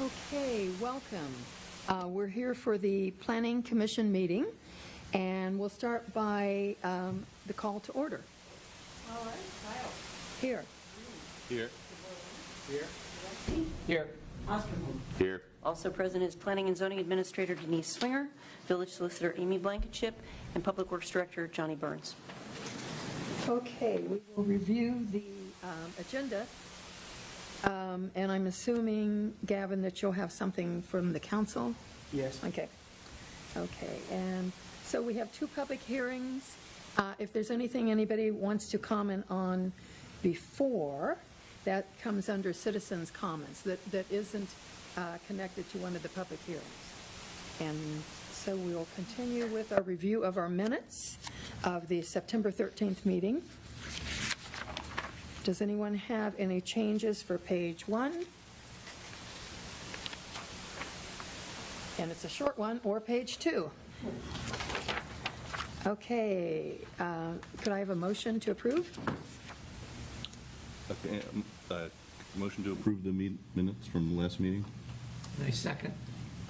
Okay, welcome. We're here for the Planning Commission meeting, and we'll start by the call to order. All right, Kyle. Here. Here. Here. Here. Osterholm. Here. Also present is Planning and Zoning Administrator Denise Swinger, Village Solicitor Amy Blankenship, and Public Works Director Johnny Burns. Okay, we will review the agenda, and I'm assuming, Gavin, that you'll have something from the council? Yes. Okay, and so we have two public hearings. If there's anything anybody wants to comment on before, that comes under citizens' comments, that isn't connected to one of the public hearings. And so we will continue with our review of our minutes of the September 13th meeting. Does anyone have any changes for page 1? And it's a short one, or page 2. Okay, could I have a motion to approve? Okay, motion to approve the minutes from the last meeting? Nice second.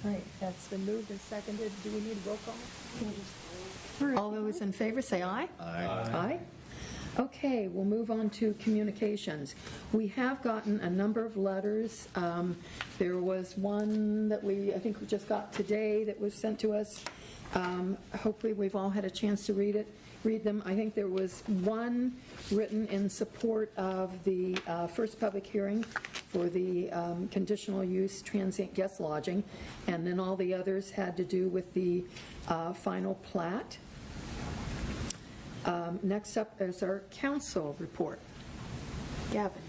Great, that's been moved and seconded. Do we need a roll call? All those in favor, say aye. Aye. Aye. Okay, we'll move on to communications. We have gotten a number of letters. There was one that I think we just got today that was sent to us. Hopefully we've all had a chance to read them. I think there was one written in support of the first public hearing for the conditional use transient guest lodging, and then all the others had to do with the final plat. Next up is our council report. Gavin.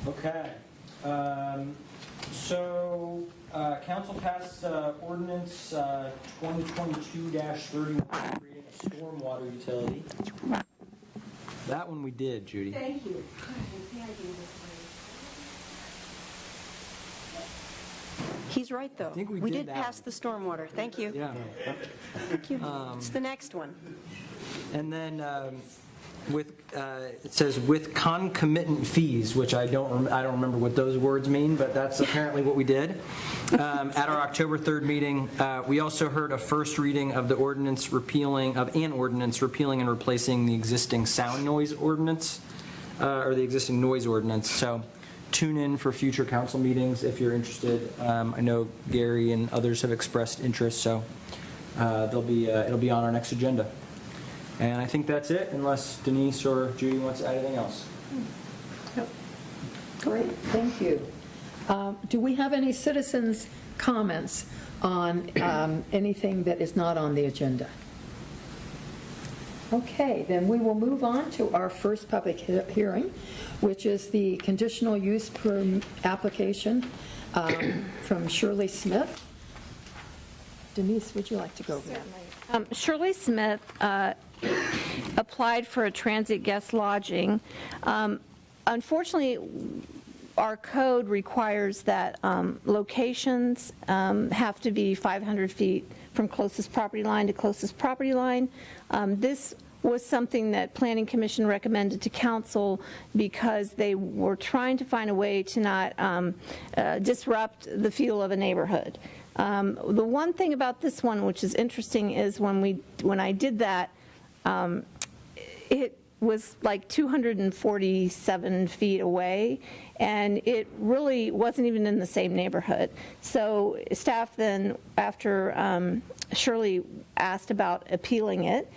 Okay. So council passed ordinance 2022-31 creating a stormwater utility. That one we did, Judy. Thank you. He's right, though. I think we We did did that pass the stormwater. Thank you. Yeah. Thank you. It's the next one. And then it says with concomitant fees, which I don't remember what those words mean, but that's apparently what we did. At our October 3rd meeting, we also heard a first reading of an ordinance repealing and replacing the existing sound noise ordinance, or the existing noise ordinance. So tune in for future council meetings if you're interested. I know Gary and others have expressed interest, so it'll be on our next agenda. And I think that's it, unless Denise or Judy wants to add anything else. Great, thank you. Do we have any citizens' comments on anything that is not on the agenda? Okay, then we will move on to our first public hearing, which is the conditional use application from Shirley Smith. Denise, would you like to go over that? Shirley Smith applied for a transient guest lodging. Unfortunately, our code requires that locations have to be 500 feet from closest property line to closest property line. This was something that Planning Commission recommended to council because they were trying to find a way to not disrupt the feel of a neighborhood. The one thing about this one, which is interesting, is when I did that, it was like 247 feet away, and it really wasn't even in the same neighborhood. So staff then, after Shirley asked about appealing it,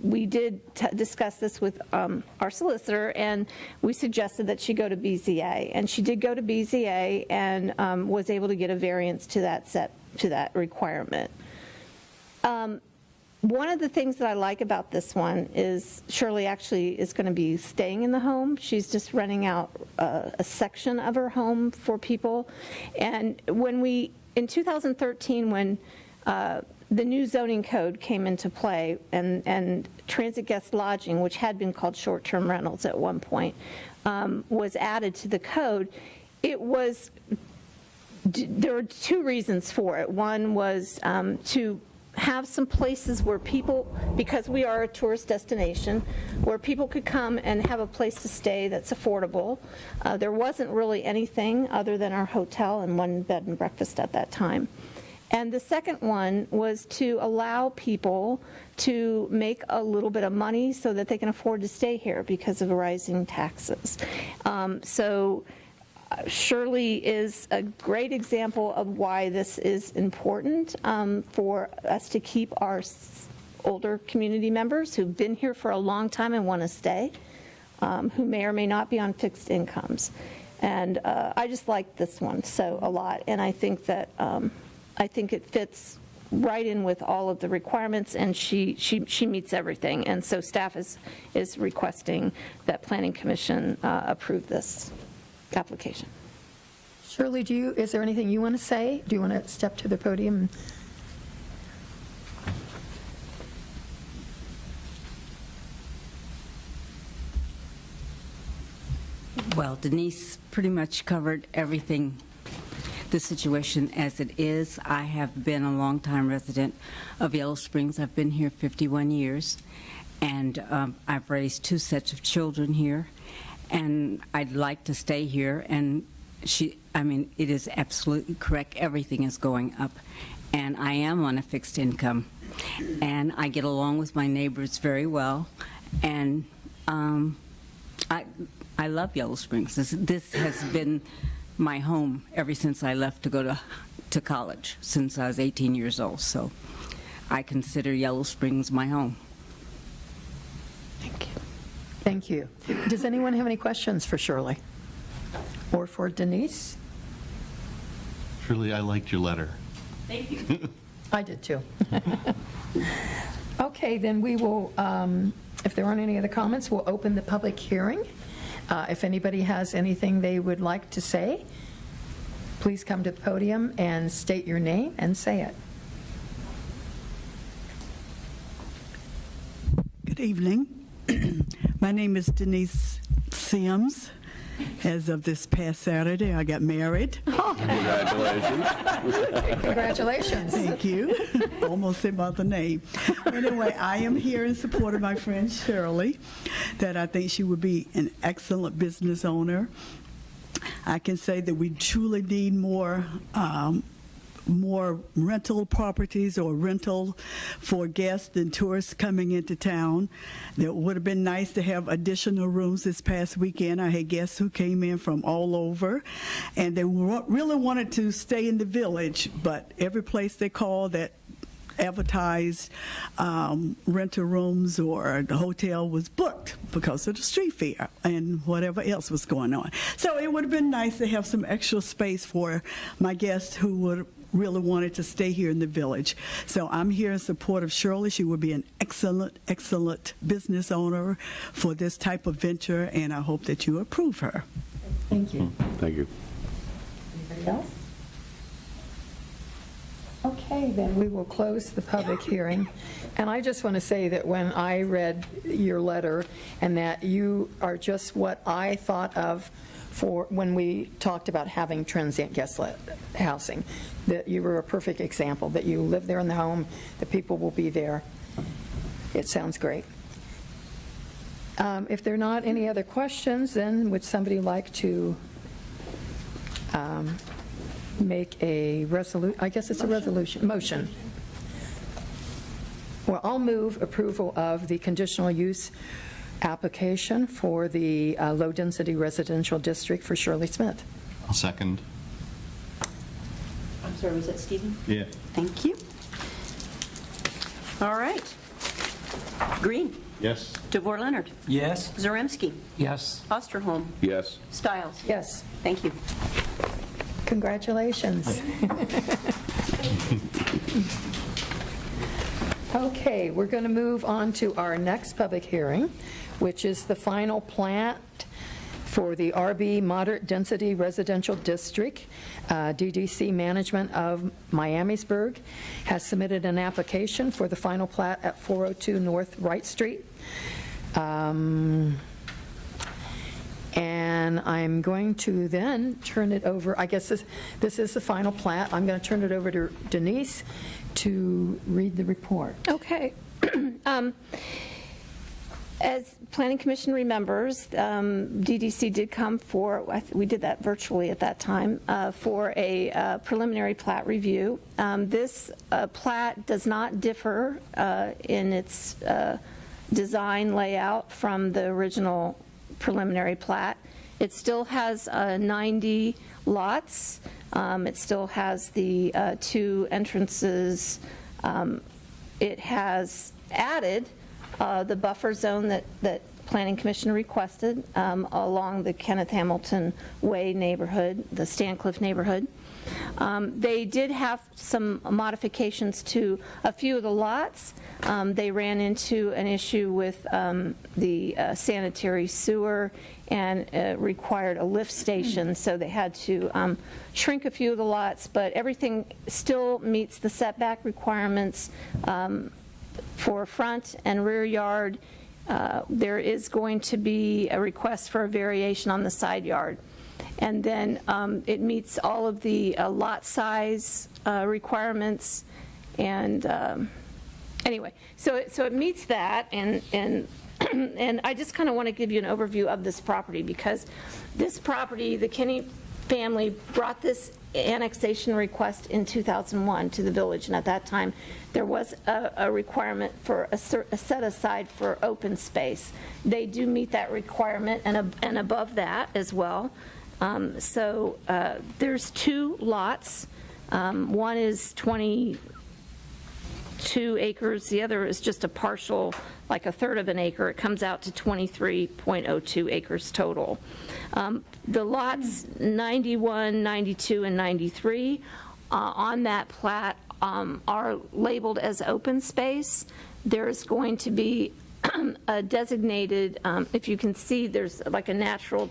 we did discuss this with our solicitor, and we suggested that she go to BZA, and she did go to BZA and was able to get a variance to that requirement. One of the things that I like about this one is Shirley actually is going to be staying in the home. She's just renting out a section of her home for people. And in 2013, when the new zoning code came into play, and transit guest lodging, which had been called short-term rentals at one point, was added to the code, there were two reasons for it. One was to have some places where people, because we are a tourist destination, where people could come and have a place to stay that's affordable. There wasn't really anything other than our hotel and one bed and breakfast at that time. And the second one was to allow people to make a little bit of money so that they can afford to stay here because of rising taxes. So Shirley is a great example of why this is important for us to keep our older community members who've been here for a long time and want to stay, who may or may not be on fixed incomes. And I just like this one so a lot, and I think that I think it fits right in with all of the requirements, and she meets everything. And so staff is requesting that Planning Commission approve this application. Shirley, is there anything you want to say? Do you want to step to the podium? Well, Denise pretty much covered everything, the situation as it is. I have been a longtime resident of Yellow Springs. I've been here 51 years, and I've raised 2 sets of children here, and I'd like to stay here. And it is absolutely correct. Everything is going up, and I am on a fixed income, and I get along with my neighbors very well, and I love Yellow Springs. This has been my home ever since I left to go to college, since I was 18 years old. So I consider Yellow Springs my home. Thank you. Thank you. Does anyone have any questions for Shirley or for Denise? Shirley, I liked your letter. Thank you. I did too. Okay, then we will, if there aren't any other comments, we'll open the public hearing. If anybody has anything they would like to say, please come to the podium and state your name and say it. Good evening. My name is Denise Sims. As of this past Saturday, I got married. Congratulations. Congratulations. Thank you. Almost said my other name. Anyway, I am here in support of my friend Shirley, that I think she would be an excellent business owner. I can say that we truly need more rental properties or rental for guests and tourists coming into town. It would have been nice to have additional rooms this past weekend. I had guests who came in from all over, and they really wanted to stay in the village, but every place they called that advertised rental rooms or the hotel was booked because of the street fair and whatever else was going on. So it would have been nice to have some extra space for my guests who would really wanted to stay here in the village. So I'm here in support of Shirley. She would be an excellent, excellent business owner for this type of venture, and I hope that you approve her. Thank you. Thank you. Anybody else? Okay, then we will close the public hearing. And I just want to say that when I read your letter, and that you are just what I thought of for when we talked about having transient guest housing, that you were a perfect example, that you live there in the home, the people will be there. It sounds great. If there are not any other questions, then would somebody like to make a resolution? I guess it's a resolution, motion. Well, I'll move approval of the conditional use application for the low-density residential district for Shirley Smith. I'll second. I'm sorry, was that Stephen? Yeah. Thank you. All right. Greene. Yes. DeVore Leonard. Yes? Zaremski. Yes. Osterholm. Yes. Stiles. Yes, Thank you. congratulations. Okay, we're going to move on to our next public hearing, which is the final plat for the RB Moderate Density Residential District. DDC Management of Miamisburg has submitted an application for the final plat at 402 North Wright Street. And I'm going to then turn it over, I guess this is the final plat. I'm going to turn it over to Denise to read the report. Okay. As Planning Commission remembers, DDC did come for, we did that virtually at that time, for a preliminary plat review. This plat does not differ in its design layout from the original preliminary plat. It still has 90 lots. It still has the 2 entrances. It has added the buffer zone that Planning Commission requested along the Kenneth Hamilton Way neighborhood, the Stancliffe neighborhood. They did have some modifications to a few of the lots. They ran into an issue with the sanitary sewer and required a lift station, so they had to shrink a few of the lots, but everything still meets the setback requirements for front and rear yard. There is going to be a request for a variation on the side yard. And then it meets all of the lot size requirements. And anyway, so it meets that. And and I just kind of want to give you an overview of this property, because this property, the Kinney family brought this annexation request in 2001 to the village, and at that time there was a requirement for a set aside for open space. They do meet that requirement and above that as well. So there's 2 lots. One is 22 acres. The other is just a partial, like a third of an acre. It comes out to 23.02 acres total. The lots 91, 92, and 93 on that plat are labeled as open space. There's going to be a designated, if you can see, there's like a natural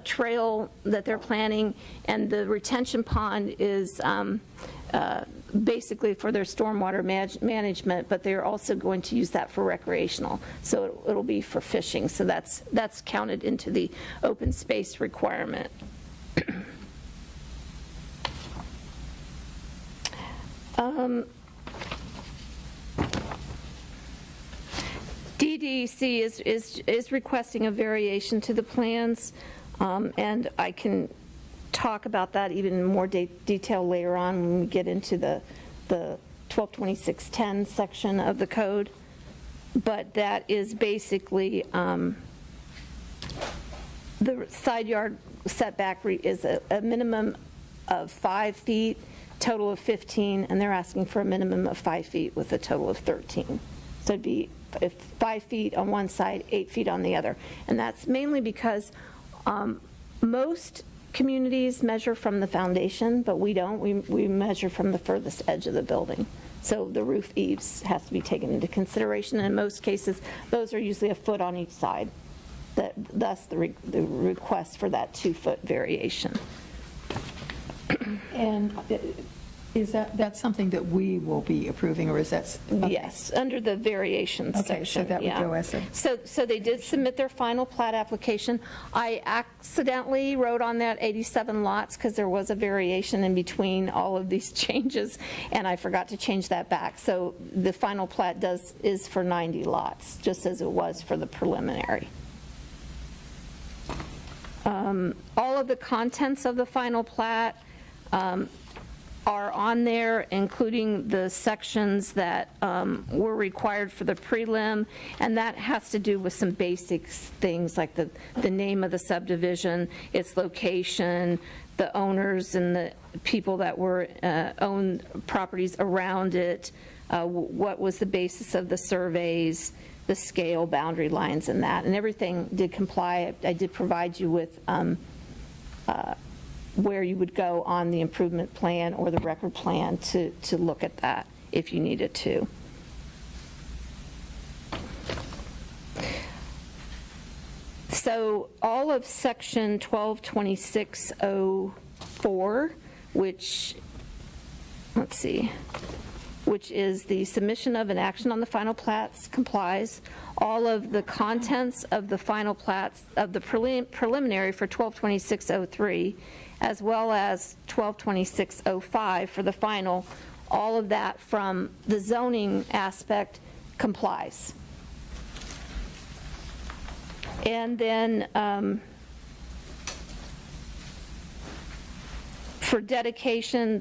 trail that they're planning, and the retention pond is basically for their stormwater management, but they're also going to use that for recreational. So it'll be for fishing. So that's counted into the open space requirement. DDC is requesting a variation to the plans, and I can talk about that even in more detail later on when we get into the 122610 section of the code. But that is basically the side yard setback is a minimum of 5 feet, total of 15, and they're asking for a minimum of 5 feet with a total of 13. So it'd be 5 feet on one side, 8 feet on the other. And that's mainly because most communities measure from the foundation, but we don't. We measure from the furthest edge of the building. So the roof eaves has to be taken into consideration. And in most cases, those are usually a foot on each side. Thus the request for that 2-foot variation. And is that's something that we will be approving, or is that? Okay. Yes, under the variations section. Okay, so that would go as a... So they did submit their final plat application. I accidentally wrote on that 87 lots because there was a variation in between all of these changes, and I forgot to change that back. So the final plat is for 90 lots, just as it was for the preliminary. All of the contents of the final plat are on there, including the sections that were required for the prelim, and that has to do with some basic things like the name of the subdivision, its location, the owners and the people that were owned properties around it, what was the basis of the surveys, the scale, boundary lines, and that, and everything did comply. I did provide you with where you would go on the improvement plan or the record plan to look at that if you needed to. So all of section 122604, which, let's see, which is the submission of an action on the final plats complies. All of the contents of the final plats of the preliminary for 122603, as well as 122605 for the final, all of that from the zoning aspect complies. And then for dedication,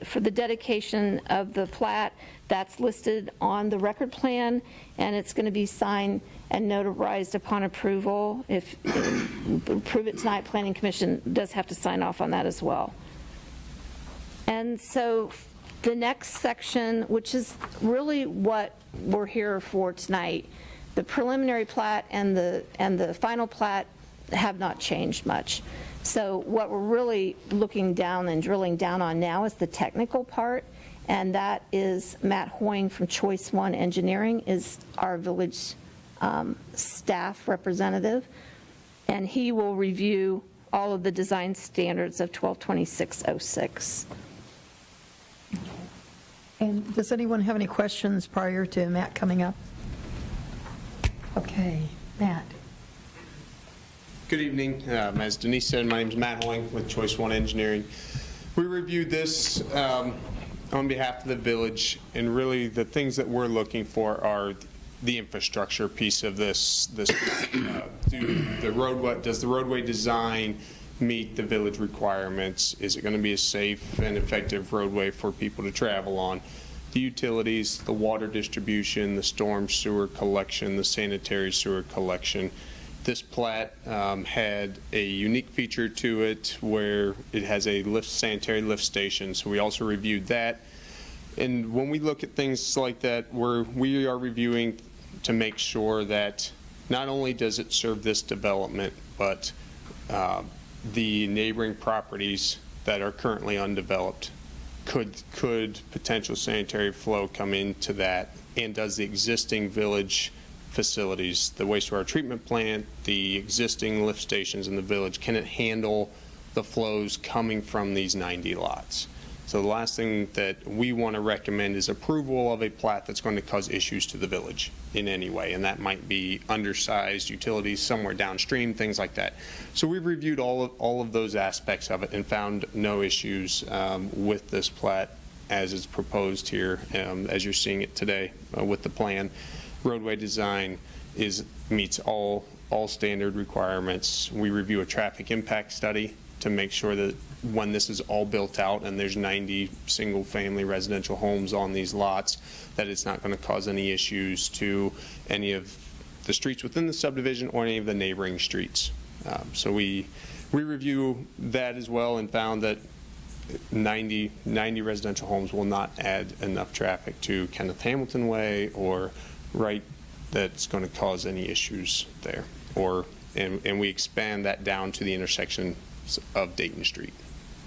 for the dedication of the plat, that's listed on the record plan, and it's going to be signed and notarized upon approval. If approve it tonight, Planning Commission does have to sign off on that as well. And so the next section, which is really what we're here for tonight, the preliminary plat and the final plat have not changed much. So what we're really looking down and drilling down on now is the technical part, and that is Matt Hoying from Choice One Engineering is our village staff representative, and he will review all of the design standards of 122606. And does anyone have any questions prior to Matt coming up? Okay, Matt. Good evening. As Denise said, my name is Matt Hoying with Choice One Engineering. We reviewed this on behalf of the village, and really the things that we're looking for are the infrastructure piece of this. Does the roadway design meet the village requirements? Is it going to be a safe and effective roadway for people to travel on? The utilities, the water distribution, the storm sewer collection, the sanitary sewer collection. This plat had a unique feature to it where it has a sanitary lift station, so we also reviewed that. And when we look at things like that, we are reviewing to make sure that not only does it serve this development, but the neighboring properties that are currently undeveloped. Could potential sanitary flow come into that, and does the existing village facilities, the wastewater treatment plant, the existing lift stations in the village, can it handle the flows coming from these 90 lots? So the last thing that we want to recommend is approval of a plat that's going to cause issues to the village in any way, and that might be undersized utilities somewhere downstream, things like that. So we've reviewed all of those aspects of it and found no issues with this plat as it's proposed here, as you're seeing it today with the plan. Roadway design meets all standard requirements. We review a traffic impact study to make sure that when this is all built out and there's 90 single-family residential homes on these lots, that it's not going to cause any issues to any of the streets within the subdivision or any of the neighboring streets. So we review that as well and found that 90 residential homes will not add enough traffic to Kenneth Hamilton Way or right that's going to cause any issues there. And we expand that down to the intersection of Dayton Street,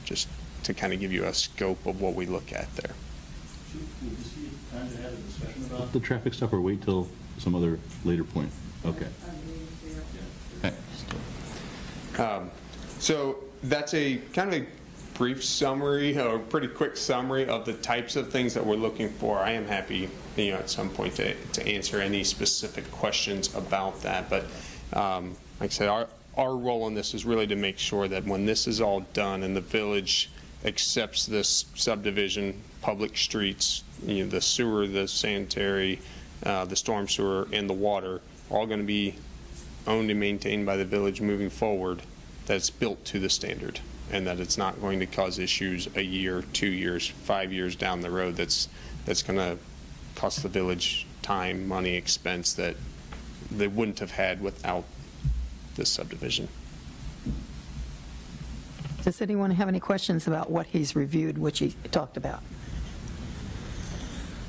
just to kind of give you a scope of what we look at there. Will this be time to have a discussion about the traffic stuff, or wait till some other later point? Okay. So that's a kind of a brief summary, or pretty quick summary of the types of things that we're looking for. I am happy, at some point to answer any specific questions about that. But like I said, our role in this is really to make sure that when this is all done and the village accepts this subdivision, public streets, the sewer, the sanitary, the storm sewer, and the water, all going to be owned and maintained by the village moving forward, that's built to the standard, and that it's not going to cause issues a year, 2 years, 5 years down the road that's going to cost the village time, money, expense that they wouldn't have had without this subdivision. Does anyone have any questions about what he's reviewed, which he talked about?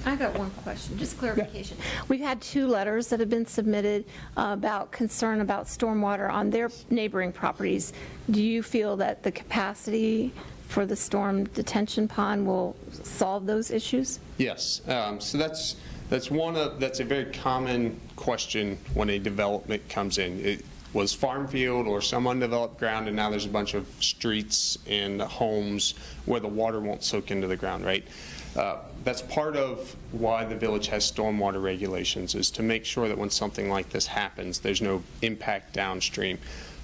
I got one question, just clarification. We've had 2 letters that have been submitted about concern about stormwater on their neighboring properties. Do you feel that the capacity for the storm detention pond will solve those issues? Yes. So that's a very common question when a development comes in. was farm field or some undeveloped ground, and now there's a bunch of streets and homes where the water won't soak into the ground, right? That's part of why the village has stormwater regulations, is to make sure that when something like this happens, there's no impact downstream.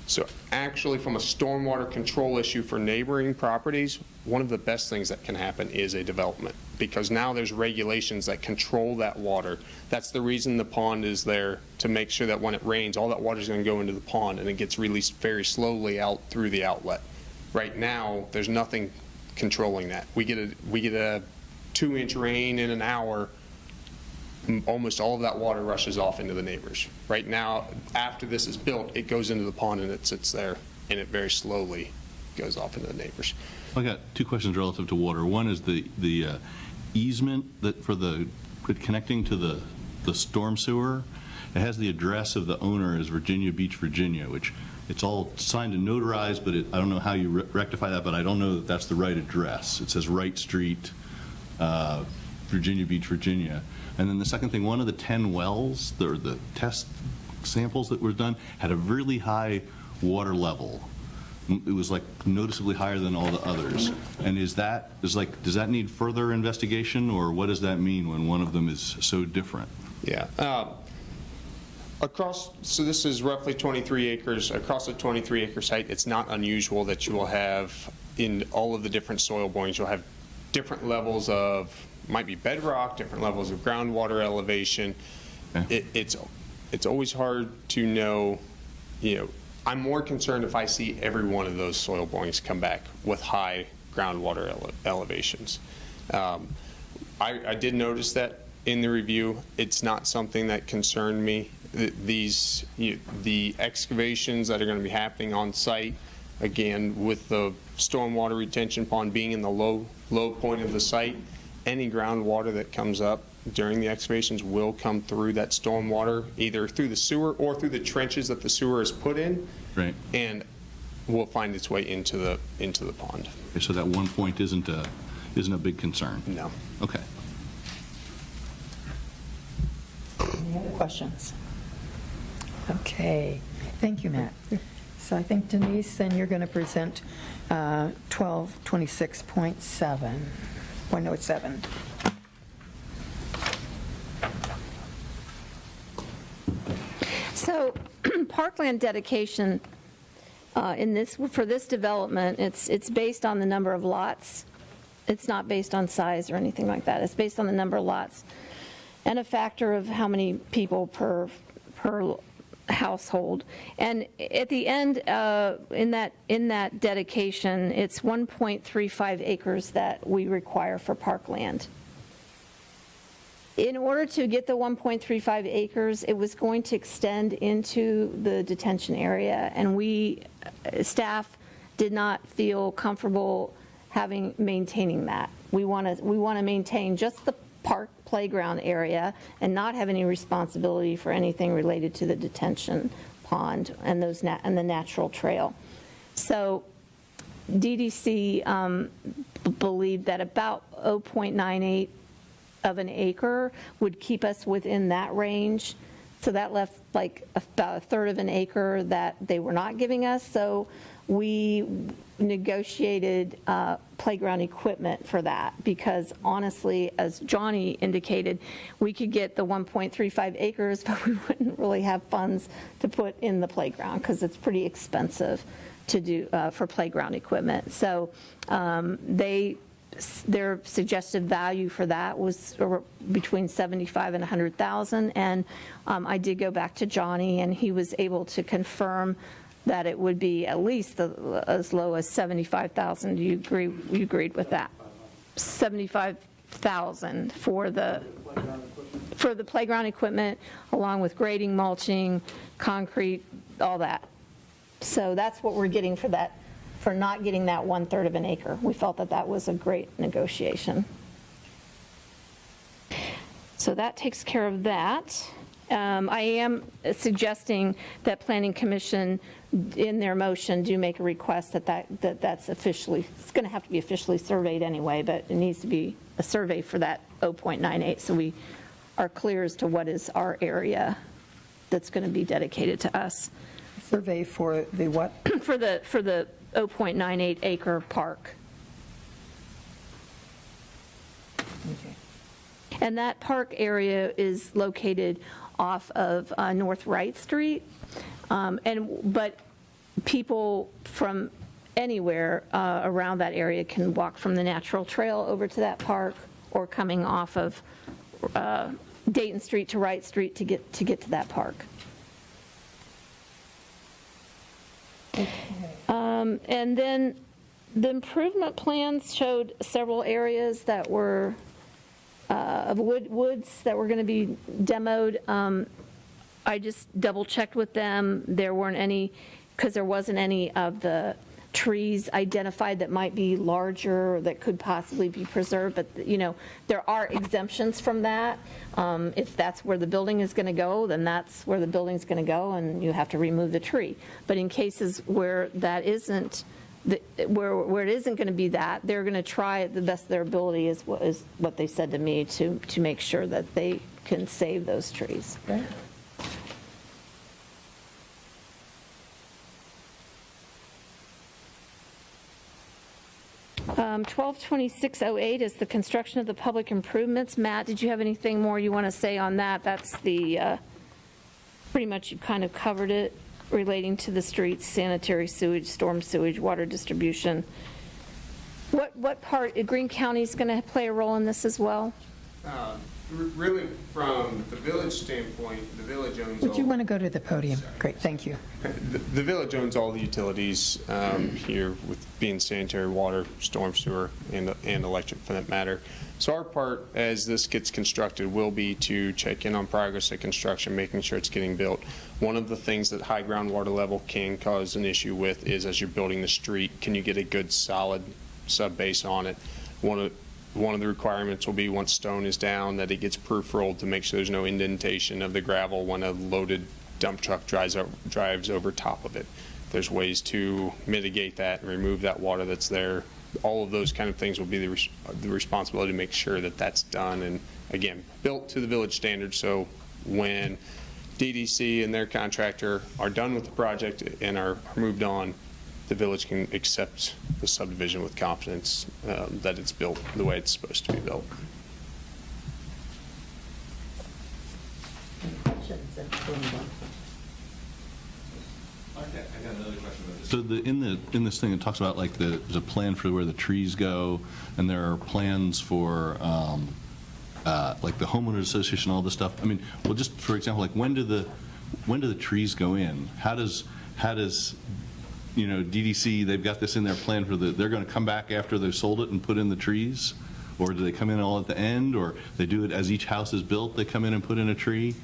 So actually, from a stormwater control issue for neighboring properties, one of the best things that can happen is a development, because now there's regulations that control that water. That's the reason the pond is there, to make sure that when it rains, all that water is going to go into the pond and it gets released very slowly out through the outlet. Right now, there's nothing controlling that. We get a 2-inch rain in an hour, almost all of that water rushes off into the neighbors. Right now, after this is built, it goes into the pond and it sits there, and it very slowly goes off into the neighbors. I got 2 questions relative to water. One is the easement that for the connecting to the storm sewer. It has the address of the owner as Virginia Beach, Virginia, which it's all signed and notarized, but I don't know how you rectify that, but I don't know that that's the right address. It says Wright Street, Virginia Beach, Virginia. And then the second thing, one of the 10 wells, the test samples that were done, had a really high water level. It was like noticeably higher than all the others. And does that need further investigation, or what does that mean when one of them is so different? Yeah. So this is roughly 23 acres. Across a 23-acre site, it's not unusual that you will have, in all of the different soil borings, you'll have different levels of, might be bedrock, different levels of groundwater elevation. Okay. It's always hard to know, I'm more concerned if I see every one of those soil borings come back with high groundwater elevations. I did notice that in the review. It's not something that concerned me. The excavations that are going to be happening on site, again, with the stormwater retention pond being in the low point of the site, any groundwater that comes up during the excavations will come through that stormwater, either through the sewer or through the trenches that the sewer is put in, Right. and will find its way into the pond. Okay, so that 1 point isn't a big concern? No. Okay. Any other questions? Okay, thank you, Matt. So I think Denise, then you're going to present 1226.7, 107. So Parkland Dedication, for this development, it's based on the number of lots. It's not based on size or anything like that. It's based on the number of lots and a factor of how many people per household. And at the end, in that dedication, it's 1.35 acres that we require for parkland. In order to get the 1.35 acres, it was going to extend into the detention area, and staff did not feel comfortable maintaining that. We want to maintain just the park playground area and not have any responsibility for anything related to the detention pond and and the natural trail. So DDC believed that about 0.98 of an acre would keep us within that range. So that left like about a third of an acre that they were not giving us. So we negotiated playground equipment for that, because honestly, as Johnny indicated, we could get the 1.35 acres, but we wouldn't really have funds to put in the playground because it's pretty expensive to do for playground equipment. So their suggested value for that was between $75,000 and $100,000, and I did go back to Johnny, and he was able to confirm that it would be at least as low as $75,000. Do you agree? You agreed with that? $75,000 for the playground equipment, along with grading, mulching, concrete, all that. So that's what we're getting for that, for not getting that 1/3 of an acre. We felt that that was a great negotiation. So that takes care of that. I am suggesting that Planning Commission, in their motion, do make a request that's officially, it's going to have to be officially surveyed anyway, but it needs to be a survey for that 0.98, so we are clear as to what is our area that's going to be dedicated to us. Survey for the what? For the 0.98 acre park. Okay. And that park area is located off of North Wright Street. But people from anywhere around that area can walk from the natural trail over to that park, or coming off of Dayton Street to Wright Street to get to that park. And then the improvement plans showed several areas that were of woods that were going to be demoed. I just double checked with them. There weren't any, because there wasn't any of the trees identified that might be larger, that could possibly be preserved, but, there are exemptions from that. If that's where the building is going to go, then that's where the building's going to go, and you have to remove the tree. But in cases where that isn't, where it isn't going to be that, they're going to try the best of their ability, is what they said to me, to make sure that they can save those trees. Right. 122608 is the construction of the public improvements. Matt, did you have anything more you want to say on that? That's the, pretty much you kind of covered it, relating to the streets, sanitary sewage, storm sewage, water distribution. What part, Greene County is going to play a role in this as well? Really, from the village standpoint, the village owns all... Would you want to go to the podium? Great, thank you. The village owns all the utilities here, with being sanitary, water, storm sewer, and electric for that matter. So our part, as this gets constructed, will be to check in on progress of construction, making sure it's getting built. One of the things that high groundwater level can cause an issue with is, as you're building the street, can you get a good solid sub-base on it? One of the requirements will be, once stone is down, that it gets proof rolled to make sure there's no indentation of the gravel when a loaded dump truck drives over top of it. There's ways to mitigate that and remove that water that's there. All of those kind of things will be the responsibility to make sure that that's done, and again, built to the village standards. So when DDC and their contractor are done with the project and are moved on, the village can accept the subdivision with confidence that it's built the way it's supposed to be built. Any questions? I got another question about this. So in this thing, it talks about, like, there's a plan for where the trees go, and there are plans for like the homeowners association, all this stuff. I mean, well, just for example, like, when do the trees go in? How does DDC, they've got this in their plan for they're going to come back after they've sold it and put in the trees? Or do they come in all at the end? Or they do it as each house is built, they come in and put in a tree?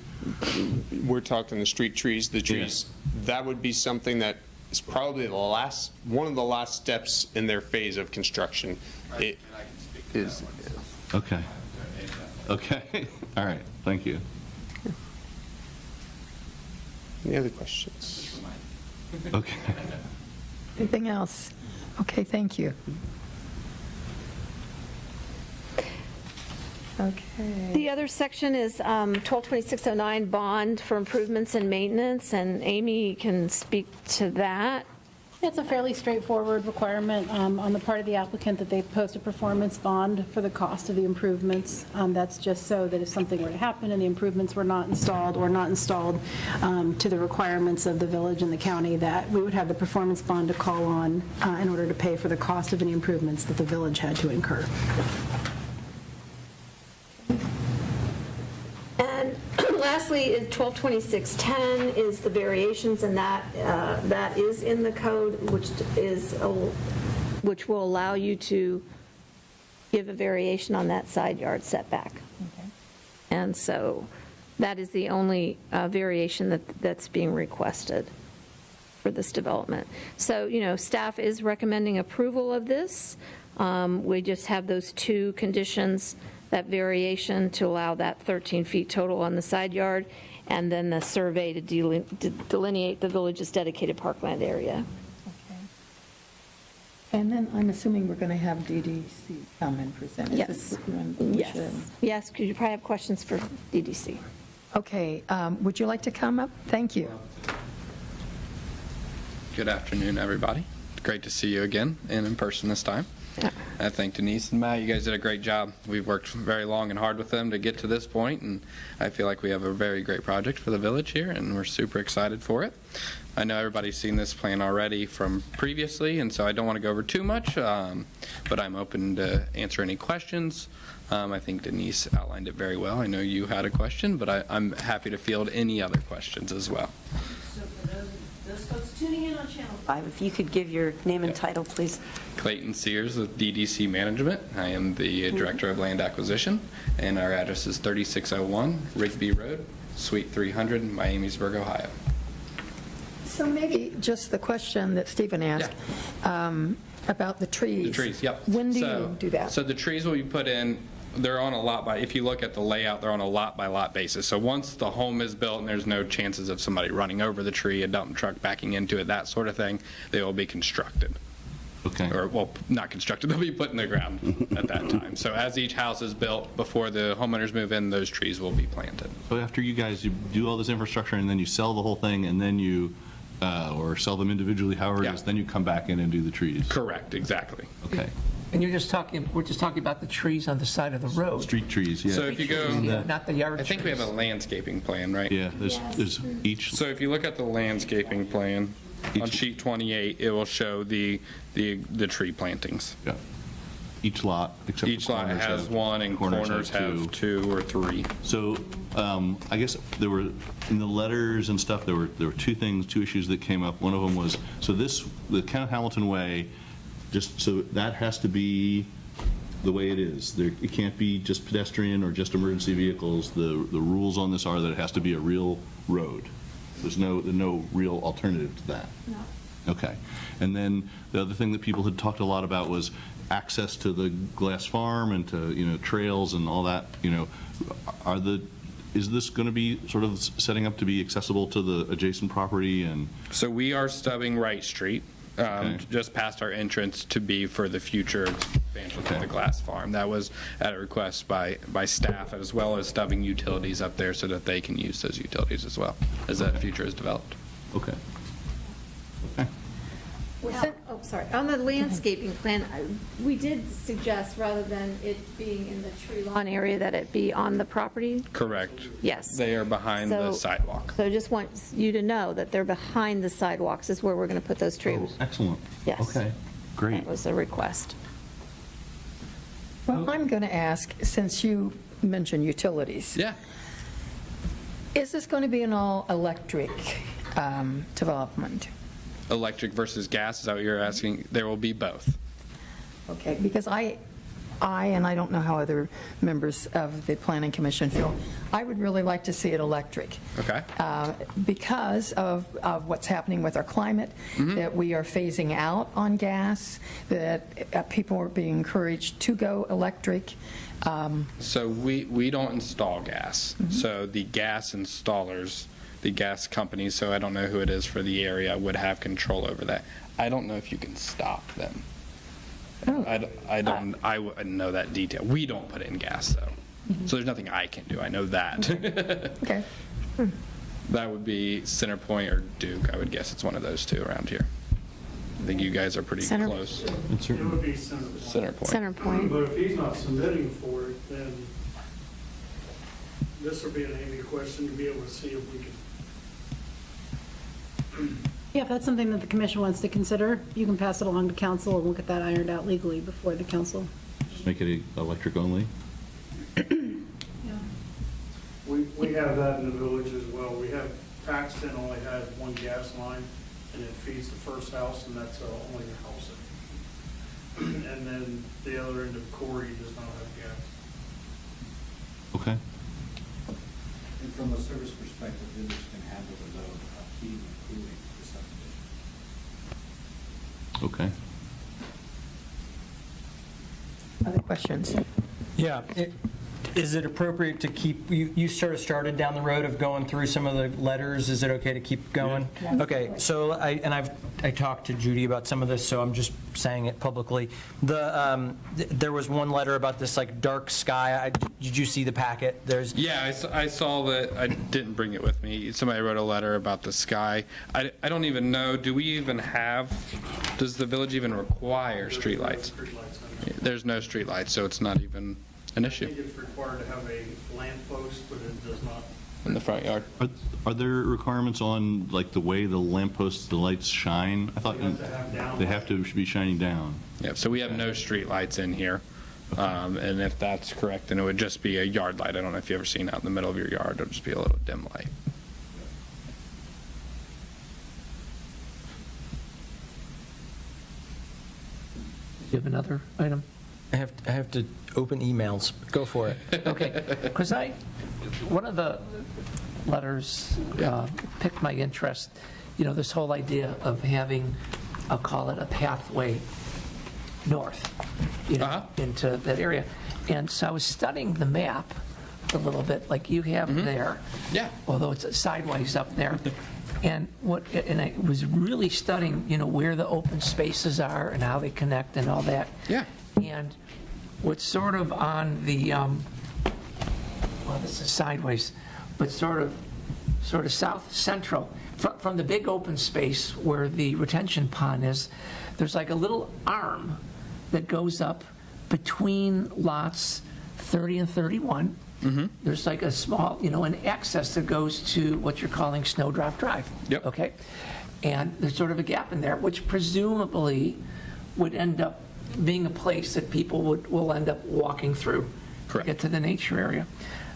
We're talking the street trees, the trees. Yeah. That would be something that is probably one of the last steps in their phase of construction. It is. Okay. Okay. All right. Thank you. Any other questions? Okay. Anything else? Okay, thank you. Okay. The other section is 122609, bond for improvements and maintenance, and Amy can speak to that. It's a fairly straightforward requirement on the part of the applicant that they post a performance bond for the cost of the improvements. That's just so that if something were to happen and the improvements were not installed to the requirements of the village and the county, that we would have the performance bond to call on in order to pay for the cost of any improvements that the village had to incur. And lastly, 122610 is the variations, and that is in the code, which will allow you to give a variation on that side yard setback. Okay. And so that is the only variation that's being requested for this development. So, staff is recommending approval of this. We just have those two conditions, that variation to allow that 13 feet total on the side yard, and then the survey to delineate the village's dedicated parkland area. Okay. And then I'm assuming we're going to have DDC come and present. Yes. Yes, because you probably have questions for DDC. Okay, would you like to come up? Thank you. Good afternoon, everybody. It's great to see you again and in person this time. I thank Denise and Matt. You guys did a great job. We've worked very long and hard with them to get to this point, and I feel like we have a very great project for the village here, and we're super excited for it. I know everybody's seen this plan already from previously, and so I don't want to go over too much, but I'm open to answer any questions. I think Denise outlined it very well. I know you had a question, but I'm happy to field any other questions as well. So for those folks tuning in on Channel 5, if you could give your name and title, please. Clayton Sears with DDC Management. I am the Director of Land Acquisition, and our address is 3601 Rigby Road, Suite 300, Miamisburg, Ohio. So maybe just the question that Stephen asked about the trees. The trees, yep. When do you do that? So the trees will be put in, they're on a lot by, if you look at the layout, they're on a lot by lot basis. So once the home is built and there's no chances of somebody running over the tree, a dump truck backing into it, that sort of thing, they will be constructed. Okay. Or, well, not constructed, they'll be put in the ground at that time. So as each house is built, before the homeowners move in, those trees will be planted. So after you guys, you do all this infrastructure, and then you sell the whole thing, and then you, or sell them individually, however it is, then you come back in and do the trees? Correct, exactly. Okay. And we're just talking about the trees on the side of the road. Street trees, yeah. So if you go, Not the yard I think we have a landscaping plan, right? Yeah, there's each, So if you look at the landscaping plan, on sheet 28, it will show the tree plantings. yeah. Each lot, except for Each lot corners has have- one, and corners have two or three. So I guess there were, in the letters and stuff, there were two issues that came up. One of them was, so the Kenneth Hamilton Way, just so that has to be the way it is. It can't be just pedestrian or just emergency vehicles. The rules on this are that it has to be a real road. There's no real alternative to that. No. Okay. And then the other thing that people had talked a lot about was access to the glass farm and to, trails and all that, is this going to be sort of setting up to be accessible to the adjacent property? And So we are stubbing Wright Street, just past our entrance, to be for the future expansion of the glass farm. That was at a request by staff, as well as stubbing utilities up there so that they can use those utilities as well, as that future is developed. Okay. Sorry, on the landscaping plan, we did suggest, rather than it being in the tree lawn area, that it be on the property? Correct. Yes. They are behind the So- sidewalk. So just want you to know that they're behind the sidewalks is where we're going to put those trees. Oh, excellent. Yes. Okay, great. That was a request. Well, I'm going to ask, since you mentioned utilities. Yeah. Is this going to be an all-electric development? Electric versus gas, is that what you're asking? There will be both. Okay, because and I don't know how other members of the Planning Commission feel, I would really like to see it electric. Okay. Because of what's happening with our climate, that we are phasing out on gas, that people are being encouraged to go electric. So we don't install gas. So the gas installers, the gas companies, so I don't know who it is for the area, would have control over that. I don't know if you can stop them. Oh. I wouldn't know that detail. We don't put in gas, though. So there's nothing I can do. I know that. Okay. That would be Centerpoint or Duke. I would guess it's one of those two around here. I think you guys are pretty close. It would be Centerpoint. Centerpoint. But if he's not submitting for it, then this would be an Amy question to be able to see if we can. Yeah, if that's something that the commission wants to consider, you can pass it along to council and we'll get that ironed out legally before the council. Just make it electric only? We have that in the village as well. We have, Paxton only had one gas line, and it feeds the first house, and that's only the house. And then the other end of Corey does not have gas. Okay. And from a service perspective, village can handle the load of heating and cooling the subdivision. Okay. Other questions? Yeah, Is it appropriate to keep, you sort of started down the road of going through some of the letters, is it okay to keep going? Okay, so I talked to Judy about some of this, so I'm just saying it publicly. There was one letter about this like dark sky, did you see the packet? Yeah, I saw that. I didn't bring it with me. Somebody wrote a letter about the sky. I don't even know, does the village even require streetlights? There's no streetlights, so it's not even an issue. I think it's required to have a lamp post, but it does not. In the front yard. Are there requirements on, like, the way the lampposts, the lights shine? I thought they have to be shining down. Yeah, so we have no street lights in here. And if that's correct, then it would just be a yard light. I don't know if you've ever seen out in the middle of your yard. It'll just be a little dim light. You have another item? I have to open emails. Go for it. Okay, because one of the letters piqued my interest, this whole idea of having, I'll call it a pathway north, into that area. And so I was studying the map a little bit, like you have there. Yeah. Although it's sideways up there. And I was really studying, where the open spaces are and how they connect and all that. Yeah. And what's sort of on the, well, this is sideways, but sort of south central, from the big open space where the retention pond is, there's like a little arm that goes up between lots 30 and 31. There's like a small, an access that goes to what you're calling Snowdrop Drive. Yep. Okay? And there's sort of a gap in there, which presumably would end up being a place that people will end up walking through. Correct. To get to the nature area.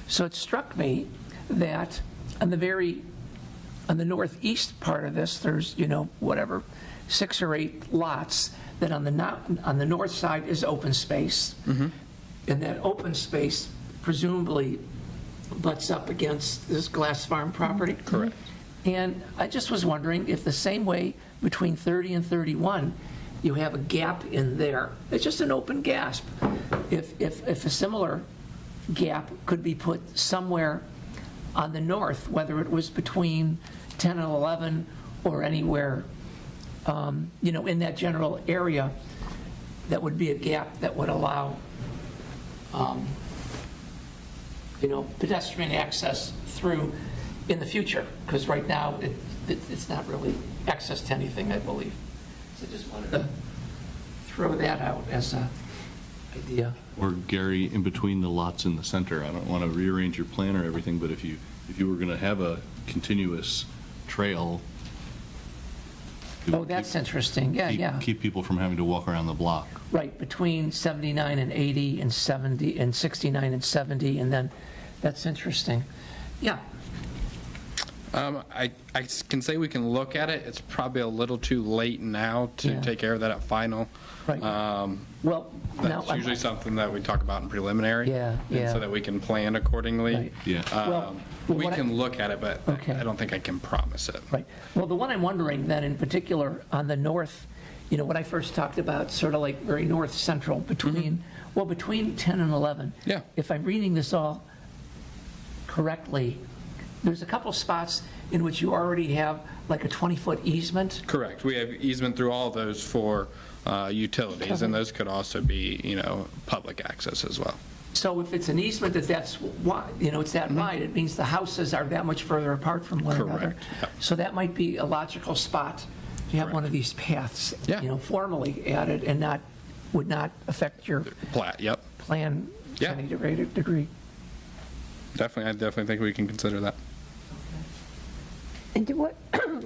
So it struck me that on the northeast part of this, there's, 6 or 8 lots that on the north side is open space. And that open space presumably butts up against this Glass Farm property. Correct. And I just was wondering if the same way between 30 and 31, you have a gap in there. It's just an open gasp. If a similar gap could be put somewhere on the north, whether it was between 10 and 11 or anywhere, in that general area, that would be a gap that would allow, pedestrian access through in the future, because right now it's not really access to anything, I believe. So I just wanted to throw that out as an idea. Or Gary, in between the lots in the center, I don't want to rearrange your plan or everything, but if you were going to have a continuous trail. Oh, that's interesting, yeah. Keep people from having to walk around the block. Right, between 79 and 80 and 70 and 69 and 70, and then, that's interesting. Yeah. I can say we can look at it. It's probably a little too late now to take care of that at final. Right. Well, that's usually something that we talk about in preliminary. Yeah. So that we can plan accordingly. Right. Yeah. We can look at it, but Okay. I don't think I can promise it. Right. Well, the one I'm wondering then in particular on the north, when I first talked about sort of like very north central between 10 and 11. Yeah. If I'm reading this all correctly, there's a couple spots in which you already have like a 20-foot easement. Correct. We have easement through all those for utilities, and those could also be, public access as well. So if it's an easement that's wide, it's that wide, it means the houses are that much further apart from one another. Correct. Yep. So that might be a logical spot to have one of these paths, Yeah. Formally added and would not affect your Plat, yep. plan to Yeah. any degree. Definitely, I definitely think we can consider that. And do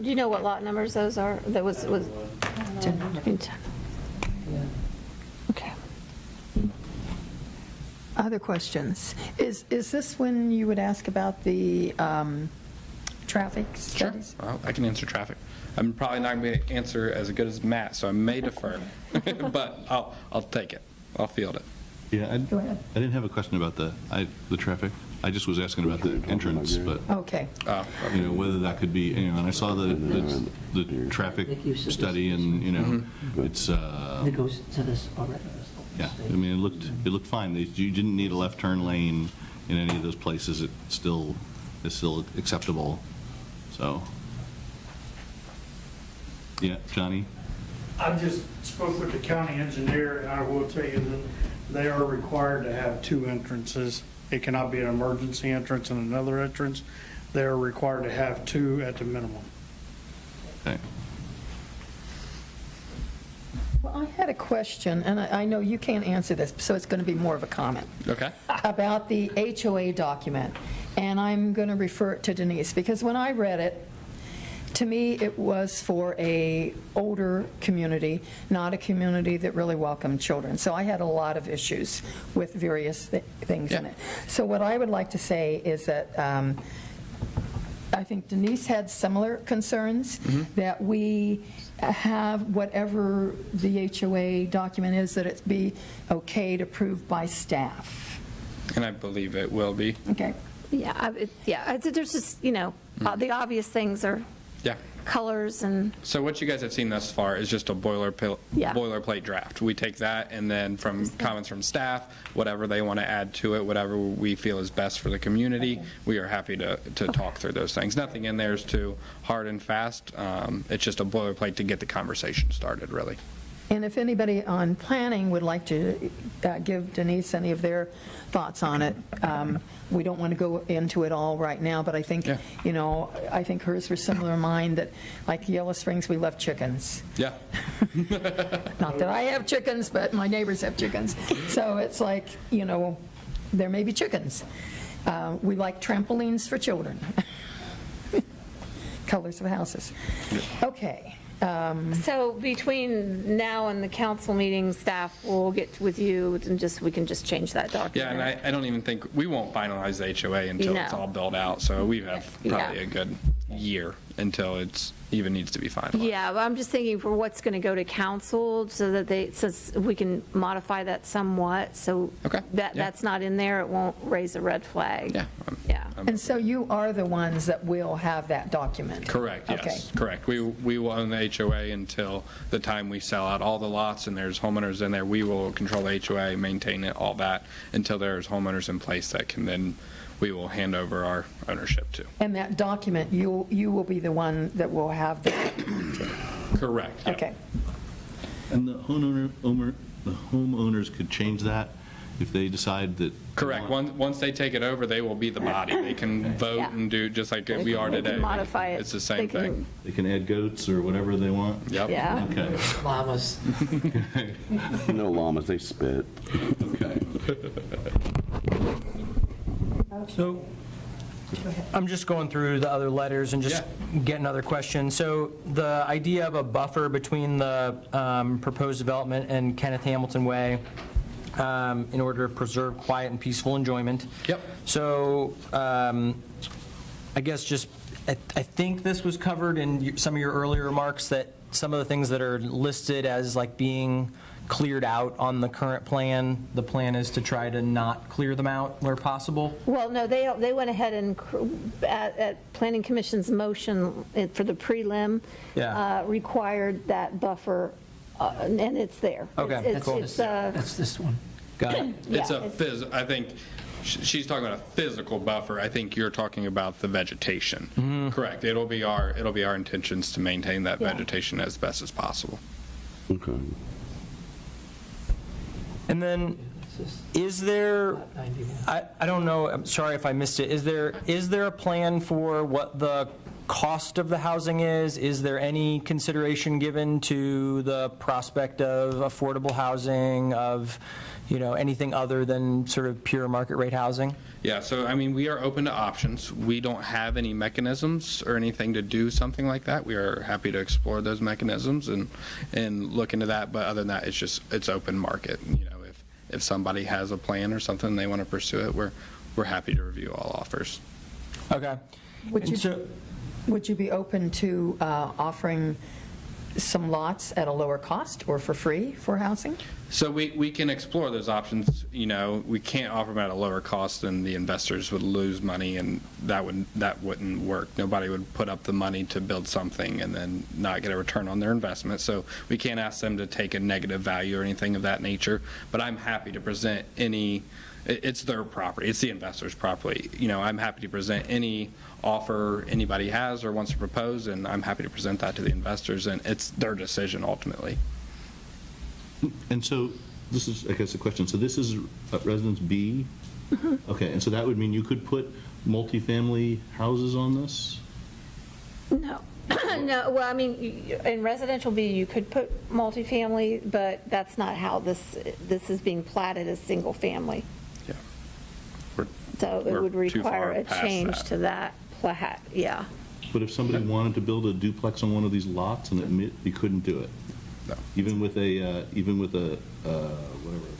you know what lot numbers those are? That was 10. Okay. Other questions? Is this when you would ask about the traffic studies? Well, I can answer traffic. I'm probably not going to be able to answer as good as Matt, so I may defer. But I'll take it. I'll field it. Yeah, Go ahead. I didn't have a question about the traffic. I just was asking about the entrance, but, Okay. whether that could be, and I saw the traffic study and, it's, It goes to this already. Yeah, I mean, it looked fine. You didn't need a left turn lane in any of those places. It's still acceptable, so. Yeah, Johnny? I just spoke with the county engineer, and I will tell you that they are required to have 2 entrances. It cannot be an emergency entrance and another entrance. They are required to have 2 at the minimum. Okay. Well, I had a question, and I know you can't answer this, so it's going to be more of a comment. Okay. About the HOA document, and I'm going to refer it to Denise, because when I read it, to me, it was for a older community, not a community that really welcomed children. So I had a lot of issues with various things in it. So what I would like to say is that I think Denise had similar concerns, that we have whatever the HOA document is, that it be okay to approve by staff. And I believe it will be. Okay. There's just, the obvious things are Yeah. colors and, So what you guys have seen thus far is just a boilerplate draft. We take that, and then from comments from staff, whatever they want to add to it, whatever we feel is best for the community, we are happy to talk through those things. Nothing in there is too hard and fast. It's just a boilerplate to get the conversation started, really. And if anybody on planning would like to give Denise any of their thoughts on it, we don't want to go into it all right now, but I think, I think hers were similar to mine, that like Yellow Springs, we love chickens. Yeah. Not that I have chickens, but my neighbors have chickens. So it's like, there may be chickens. We like trampolines for children. Colors of houses. Okay. so between now and the council meeting, staff will get with you and we can just change that document. Yeah, and I don't even think, we won't finalize the HOA until it's all built out, so we have probably a good year until it's even needs to be finalized. Yeah, but I'm just thinking for what's going to go to council, so that since we can modify that somewhat, so that's not in there, it won't raise a red flag. Yeah. And so you are the ones that will have that document? Correct, yes, correct. We will own the HOA until the time we sell out all the lots and there's homeowners in there. We will control the HOA, maintain it, all that, until there's homeowners in place that can then, we will hand over our ownership to. And that document, you will be the one that will have the... Correct, yeah. Okay. And the homeowners could change that if they decide that... Correct. Once they take it over, they will be the body. They can vote and do just like we are today. Modify it. It's the same thing. They can add goats or whatever they want? Yep. Yeah. Okay. Llamas. No llamas, they spit. Okay. So I'm just going through the other letters and just getting other questions. So the idea of a buffer between the proposed development and Kenneth Hamilton Way in order to preserve quiet and peaceful enjoyment. Yep. So I guess just, I think this was covered in some of your earlier remarks, that some of the things that are listed as like being cleared out on the current plan, the plan is to try to not clear them out where possible? Well, no, they went ahead and, at Planning Commission's motion for the prelim, required that buffer, and it's there. Okay, cool. That's this one. Got it. It's I think she's talking about a physical buffer. I think you're talking about the vegetation. Correct. It'll be our intentions to maintain that vegetation as best as possible. Okay. And then, is there, I don't know, I'm sorry if I missed it, is there a plan for what the cost of the housing is? Is there any consideration given to the prospect of affordable housing, of, anything other than sort of pure market rate housing? Yeah, so I mean, we are open to options. We don't have any mechanisms or anything to do something like that. We are happy to explore those mechanisms and look into that, but other than that, it's open market. If somebody has a plan or something they want to pursue it, we're happy to review all offers. Okay. Would you be open to offering some lots at a lower cost or for free for housing? So we can explore those options. You know, we can't offer them at a lower cost, and the investors would lose money, and that wouldn't work. Nobody would put up the money to build something and then not get a return on their investment. So we can't ask them to take a negative value or anything of that nature. But I'm happy to present any. It's their property. It's the investor's property. You know, I'm happy to present any offer anybody has or wants to propose, and I'm happy to present that to the investors, and it's their decision ultimately. And so, this is, I guess, a question. So this is Residence B? Okay, and so that would mean you could put multifamily houses on this? No. No, well, I mean, in residential B, you could put multifamily, but that's not how this is being platted as single family. Yeah. So it would We're too require far a past change that. to that plat, yeah. But if somebody wanted to build a duplex on one of these lots and admit you couldn't do it? No. Even with a whatever, a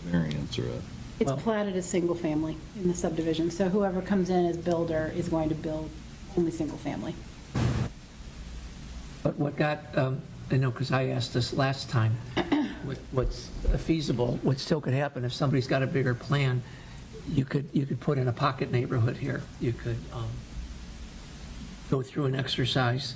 variance or a... It's platted as single family in the subdivision, so whoever comes in as builder is going to build only single family. But what got, I know, because I asked this last time, what's feasible, what still could happen if somebody's got a bigger plan, you could put in a pocket neighborhood here. You could go through an exercise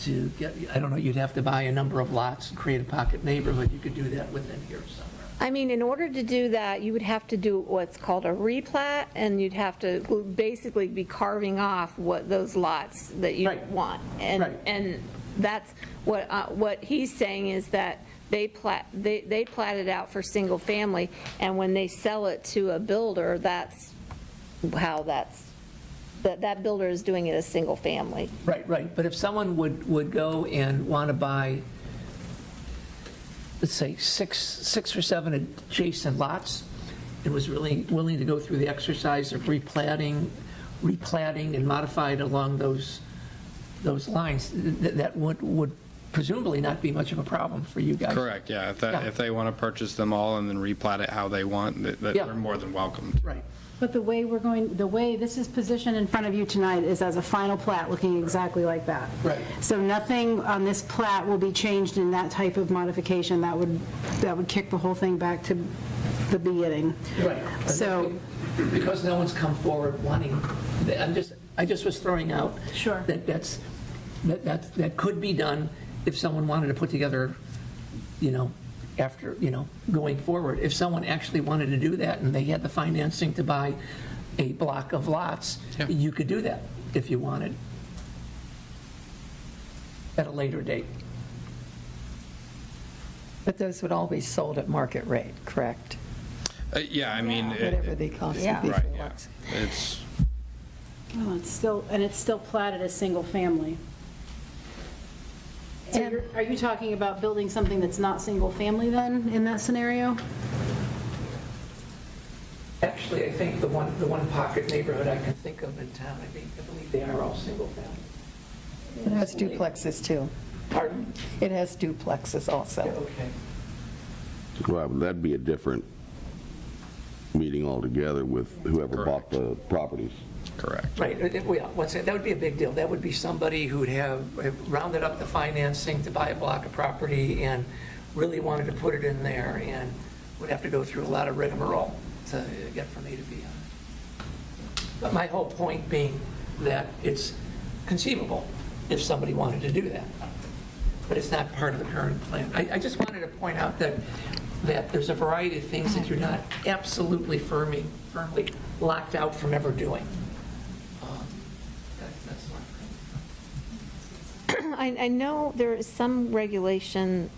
to get, I don't know, you'd have to buy a number of lots and create a pocket neighborhood. You could do that within here somewhere. I mean, in order to do that, you would have to do what's called a replat, and you'd have to basically be carving off what those lots that you want. And that's what he's saying is that they plat it out for single family, and when they sell it to a builder, that's how that builder is doing it as single family. Right. But if someone would go and want to buy, let's say, six or seven adjacent lots, and was really willing to go through the exercise of replatting and modify it along those lines, that would presumably not be much of a problem for you guys. Correct, yeah. If they want to purchase them all and then replat it how they want, they're more than welcome. Right. But the way this is positioned in front of you tonight is as a final plat looking exactly like that. Right. So nothing on this plat will be changed in that type of modification. That would kick the whole thing back to the beginning. Right. So, because no one's come forward wanting, I just was throwing out. Sure. That could be done if someone wanted to put together, after, going forward. If someone actually wanted to do that and they had the financing to buy a block of lots, you could do that if you wanted at a later date. But those would all be sold at market rate, correct? Yeah, I mean. Whatever they cost would be for Right, yeah. lots. it's still platted as single family. So are you talking about building something that's not single family then, in that scenario? Actually, I think the one pocket neighborhood I can think of in town, I believe they are all single family. It has duplexes too. Pardon? It has duplexes also. Okay. Well, that'd be a different meeting altogether with whoever bought the properties. Correct. Right, that would be a big deal. That would be somebody who'd have rounded up the financing to buy a block of property and really wanted to put it in there and would have to go through a lot of rigmarole to get from A to B on it. But my whole point being that it's conceivable if somebody wanted to do that, but it's not part of the current plan. I just wanted to point out that there's a variety of things that you're not absolutely firmly locked out from ever doing. I know there is some regulation,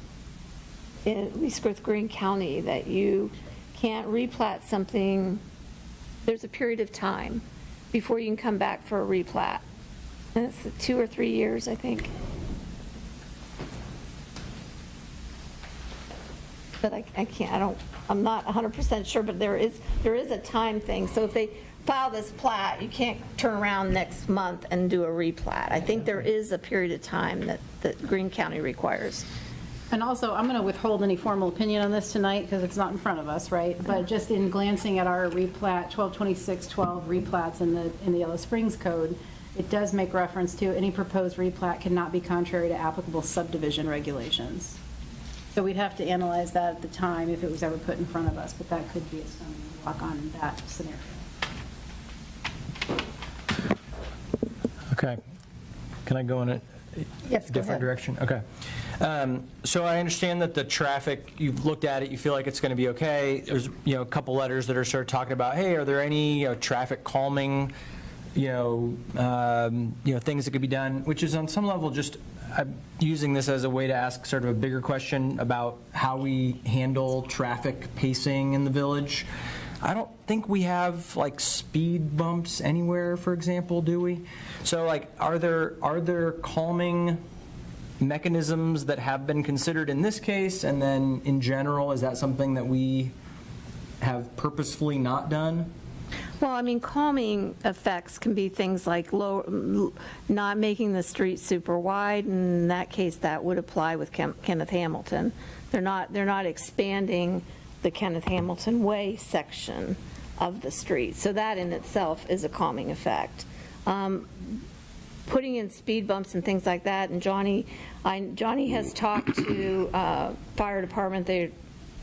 at least with Greene County, that you can't replat something, there's a period of time before you can come back for a replat. And it's 2 or 3 years, I think. But I'm not 100% sure, but there is a time thing. So if they file this plat, you can't turn around next month and do a replat. I think there is a period of time that Greene County requires. And also, I'm going to withhold any formal opinion on this tonight because it's not in front of us, right? But just in glancing at our replat, 122612 replats in the Yellow Springs Code, it does make reference to any proposed replat cannot be contrary to applicable subdivision regulations. So we'd have to analyze that at the time if it was ever put in front of us, but that could be a stumbling block on that scenario. Okay. Can I go in a Yes, go different ahead. direction? Okay. So I understand that the traffic, you've looked at it, you feel like it's going to be okay. There's, a couple letters that are sort of talking about, hey, are there any traffic calming, things that could be done, which is on some level just I'm using this as a way to ask sort of a bigger question about how we handle traffic pacing in the village. I don't think we have like speed bumps anywhere, for example, do we? So like, are there calming mechanisms that have been considered in this case? And then in general, is that something that we have purposefully not done? Well, I mean, calming effects can be things like not making the street super wide. In that case, that would apply with Kenneth Hamilton. They're not expanding the Kenneth Hamilton Way section of the street. So that in itself is a calming effect. Putting in speed bumps and things like that, and Johnny has talked to fire department. They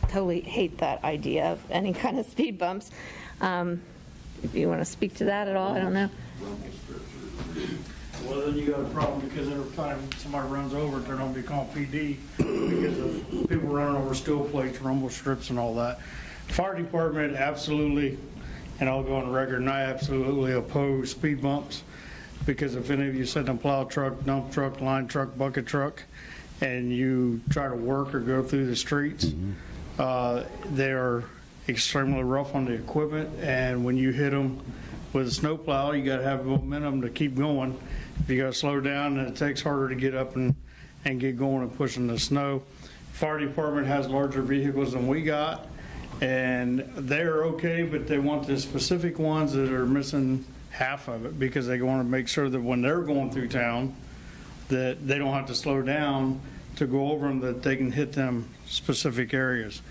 totally hate that idea of any kind of speed bumps. If you want to speak to that at all, I don't know. Well, then you got a problem because every time somebody runs over, they're going to be called PD because of people running over steel plates, rumble strips and all that. Fire department, absolutely, and I'll go on record, and I absolutely oppose speed bumps because if any of you sit in a plow truck, dump truck, line truck, bucket truck, and you try to work or go through the streets, they are extremely rough on the equipment, and when you hit them with a snow plow, you got to have momentum to keep going. If you got to slow down, then it takes harder to get up and get going and pushing the snow. Fire department has larger vehicles than we got, and they're okay, but they want the specific ones that are missing half of it because they want to make sure that when they're going through town that they don't have to slow down to go over them, that they can hit them specific areas.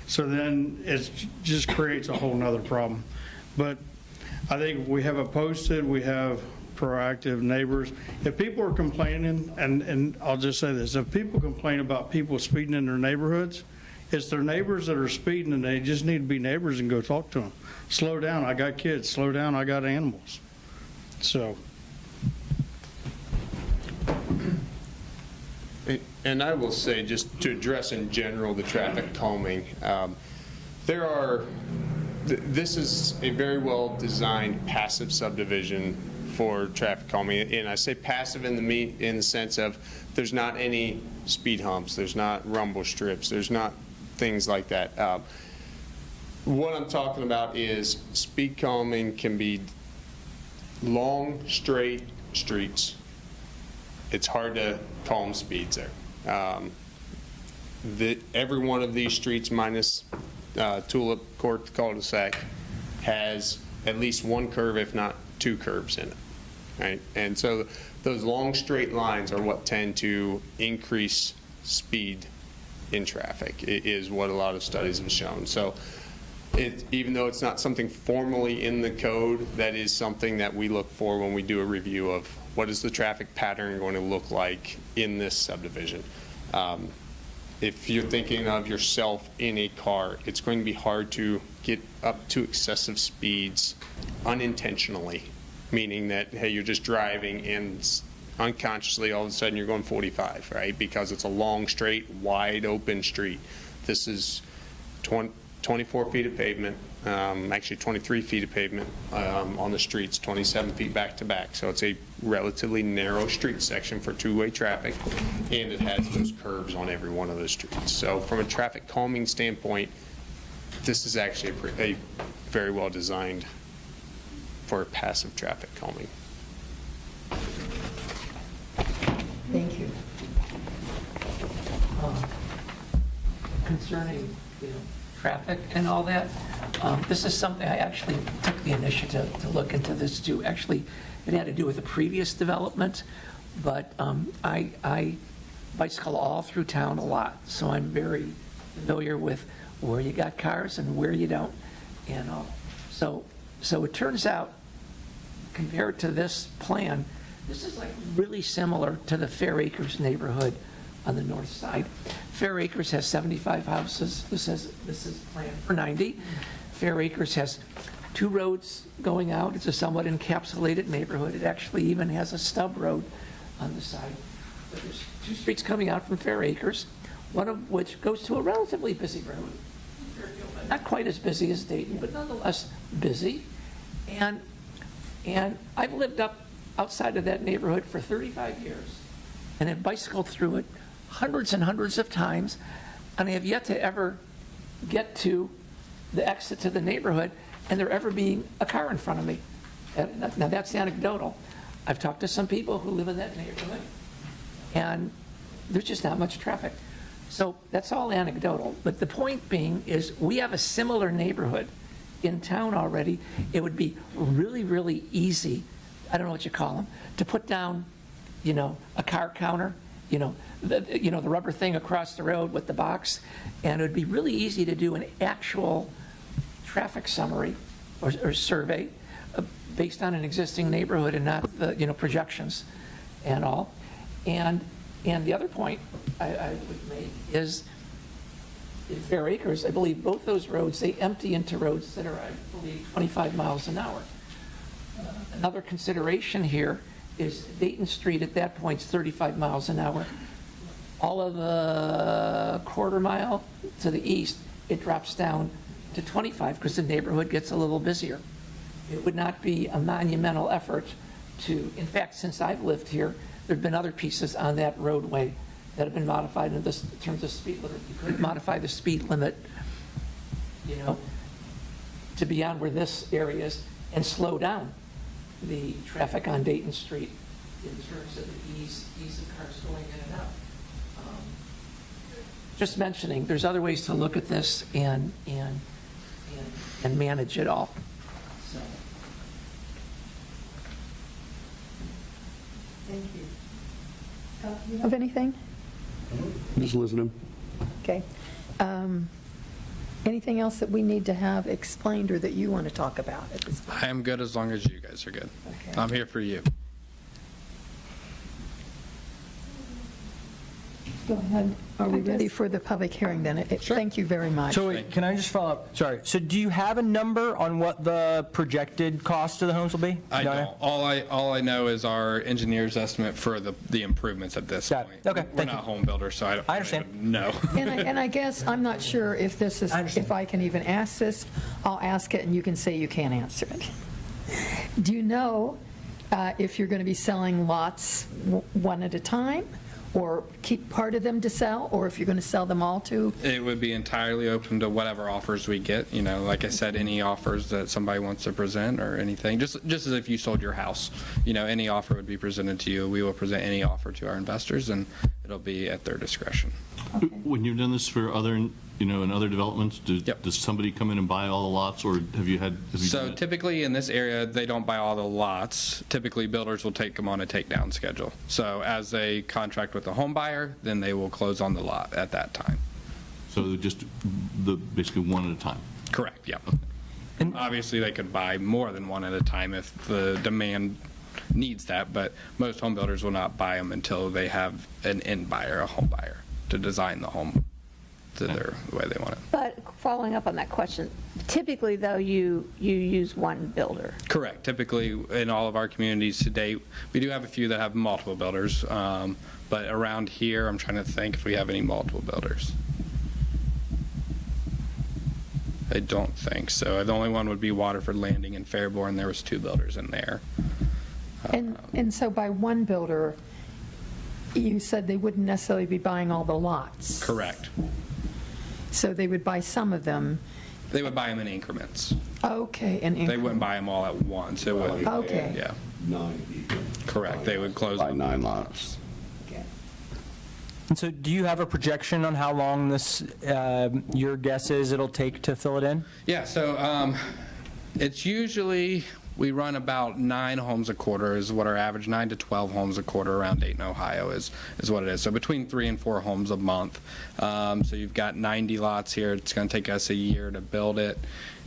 So then it just creates a whole nother problem. But I think if we have it posted, we have proactive neighbors. If people are complaining, and I'll just say this, if people complain about people speeding in their neighborhoods, it's their neighbors that are speeding and they just need to be neighbors and go talk to them. Slow down, I got kids. Slow down, I got animals. So. And I will say, just to address in general the traffic calming, this is a very well-designed passive subdivision for traffic calming. And I say passive in the sense of there's not any speed humps, there's not rumble strips, there's not things like that. What I'm talking about is speed calming can be long, straight streets. It's hard to calm speeds there. Every one of these streets minus Tulip Court cul-de-sac has at least one curve, if not two curves in it, right? And so those long straight lines are what tend to increase speed in traffic, is what a lot of studies have shown. So even though it's not something formally in the code, that is something that we look for when we do a review of what is the traffic pattern going to look like in this subdivision. If you're thinking of yourself in a car, it's going to be hard to get up to excessive speeds unintentionally, meaning that, hey, you're just driving and unconsciously all of a sudden you're going 45, right? Because it's a long, straight, wide open street. This is 24 feet of pavement, actually 23 feet of pavement on the streets, 27 feet back to back. So it's a relatively narrow street section for two-way traffic, and it has those curves on every one of those streets. So from a traffic calming standpoint, this is actually a very well designed for passive traffic calming. Thank you. Concerning, traffic and all that, this is something I actually took the initiative to look into this too. Actually, it had to do with a previous development, but I bicycle all through town a lot, so I'm very familiar with where you got cars and where you don't. And so it turns out, compared to this plan, this is like really similar to the Fair Acres neighborhood on the north side. Fair Acres has 75 houses. This is planned for 90. Fair Acres has 2 roads going out. It's a somewhat encapsulated neighborhood. It actually even has a stub road on the side. But there's 2 streets coming out from Fair Acres, one of which goes to a relatively busy road. Not quite as busy as Dayton, but nonetheless busy. And I've lived outside of that neighborhood for 35 years and have bicycled through it hundreds and hundreds of times, and I have yet to ever get to the exit to the neighborhood and there ever being a car in front of me. Now, that's anecdotal. I've talked to some people who live in that neighborhood, and there's just not much traffic. So that's all anecdotal. But the point being is we have a similar neighborhood in town already. It would be really, really easy, I don't know what you call them, to put down, a car counter, the rubber thing across the road with the box, and it would be really easy to do an actual traffic summary or survey based on an existing neighborhood and not the, projections and all. And the other point I would make is in Fair Acres, I believe both those roads, they empty into roads that are, I believe, 25 miles an hour. Another consideration here is Dayton Street at that point is 35 miles an hour. All of a quarter mile to the east, it drops down to 25 because the neighborhood gets a little busier. It would not be a monumental effort to, in fact, since I've lived here, there have been other pieces on that roadway that have been modified in terms of speed limit. You could modify the speed limit, to beyond where this area is and slow down the traffic on Dayton Street in terms of the ease of cars going in and out. Just mentioning, there's other ways to look at this and manage it all. So. Thank you. Scott, do you have anything? Just listening. Okay. Anything else that we need to have explained or that you want to talk about at this point? I am good as long as you guys are good. Okay. I'm here for you. Go ahead. Are we ready for the public hearing then? Sure. Thank you very much. So wait, can I just follow up? Sorry. So do you have a number on what the projected cost of the homes will be? I don't. All I know is our engineer's estimate for the improvements at this Got point. it. Okay, We're thank not you. home builders, so I understand. even know. And I guess I'm not sure if this is, if I can even ask this. I'll ask it and you can say you can't answer it. Do you know if you're going to be selling lots one at a time? Or keep part of them to sell, or if you're going to sell them all to? It would be entirely open to whatever offers we get. Like I said, any offers that somebody wants to present or anything, just as if you sold your house. Any offer would be presented to you. We will present any offer to our investors, and it'll be at their discretion. Okay. When you've done this for other, in other developments, does somebody come in and buy all the lots, or have you done it? Typically in this area, they don't buy all the lots. Typically, builders will take them on a takedown schedule. So as they contract with the home buyer, then they will close on the lot at that time. So just basically one at a time? Correct, yeah. And obviously, they could buy more than one at a time if the demand needs that, but most home builders will not buy them until they have an end buyer, a home buyer, to design the home to the way they want it. But following up on that question, typically, though, you use one builder. Correct. Typically, in all of our communities today, we do have a few that have multiple builders, but around here, I'm trying to think if we have any multiple builders. I don't think so. The only one would be Waterford Landing and Fairborn. There was 2 builders in there. And so by one builder, you said they wouldn't necessarily be buying all the lots. Correct. So they would buy some of them. They would buy them in increments. Okay, They wouldn't buy them all at once. It would. Okay. Yeah. 9 people. Correct. They would close Buy on 9 lots. Okay. And so do you have a projection on how long this, your guess is it'll take to fill it in? Yeah, so it's usually, we run about 9 homes a quarter is what our average, 9 to 12 homes a quarter around Dayton, Ohio is what it is. So between 3 and 4 homes a month. So you've got 90 lots here. It's going to take us a year to build it.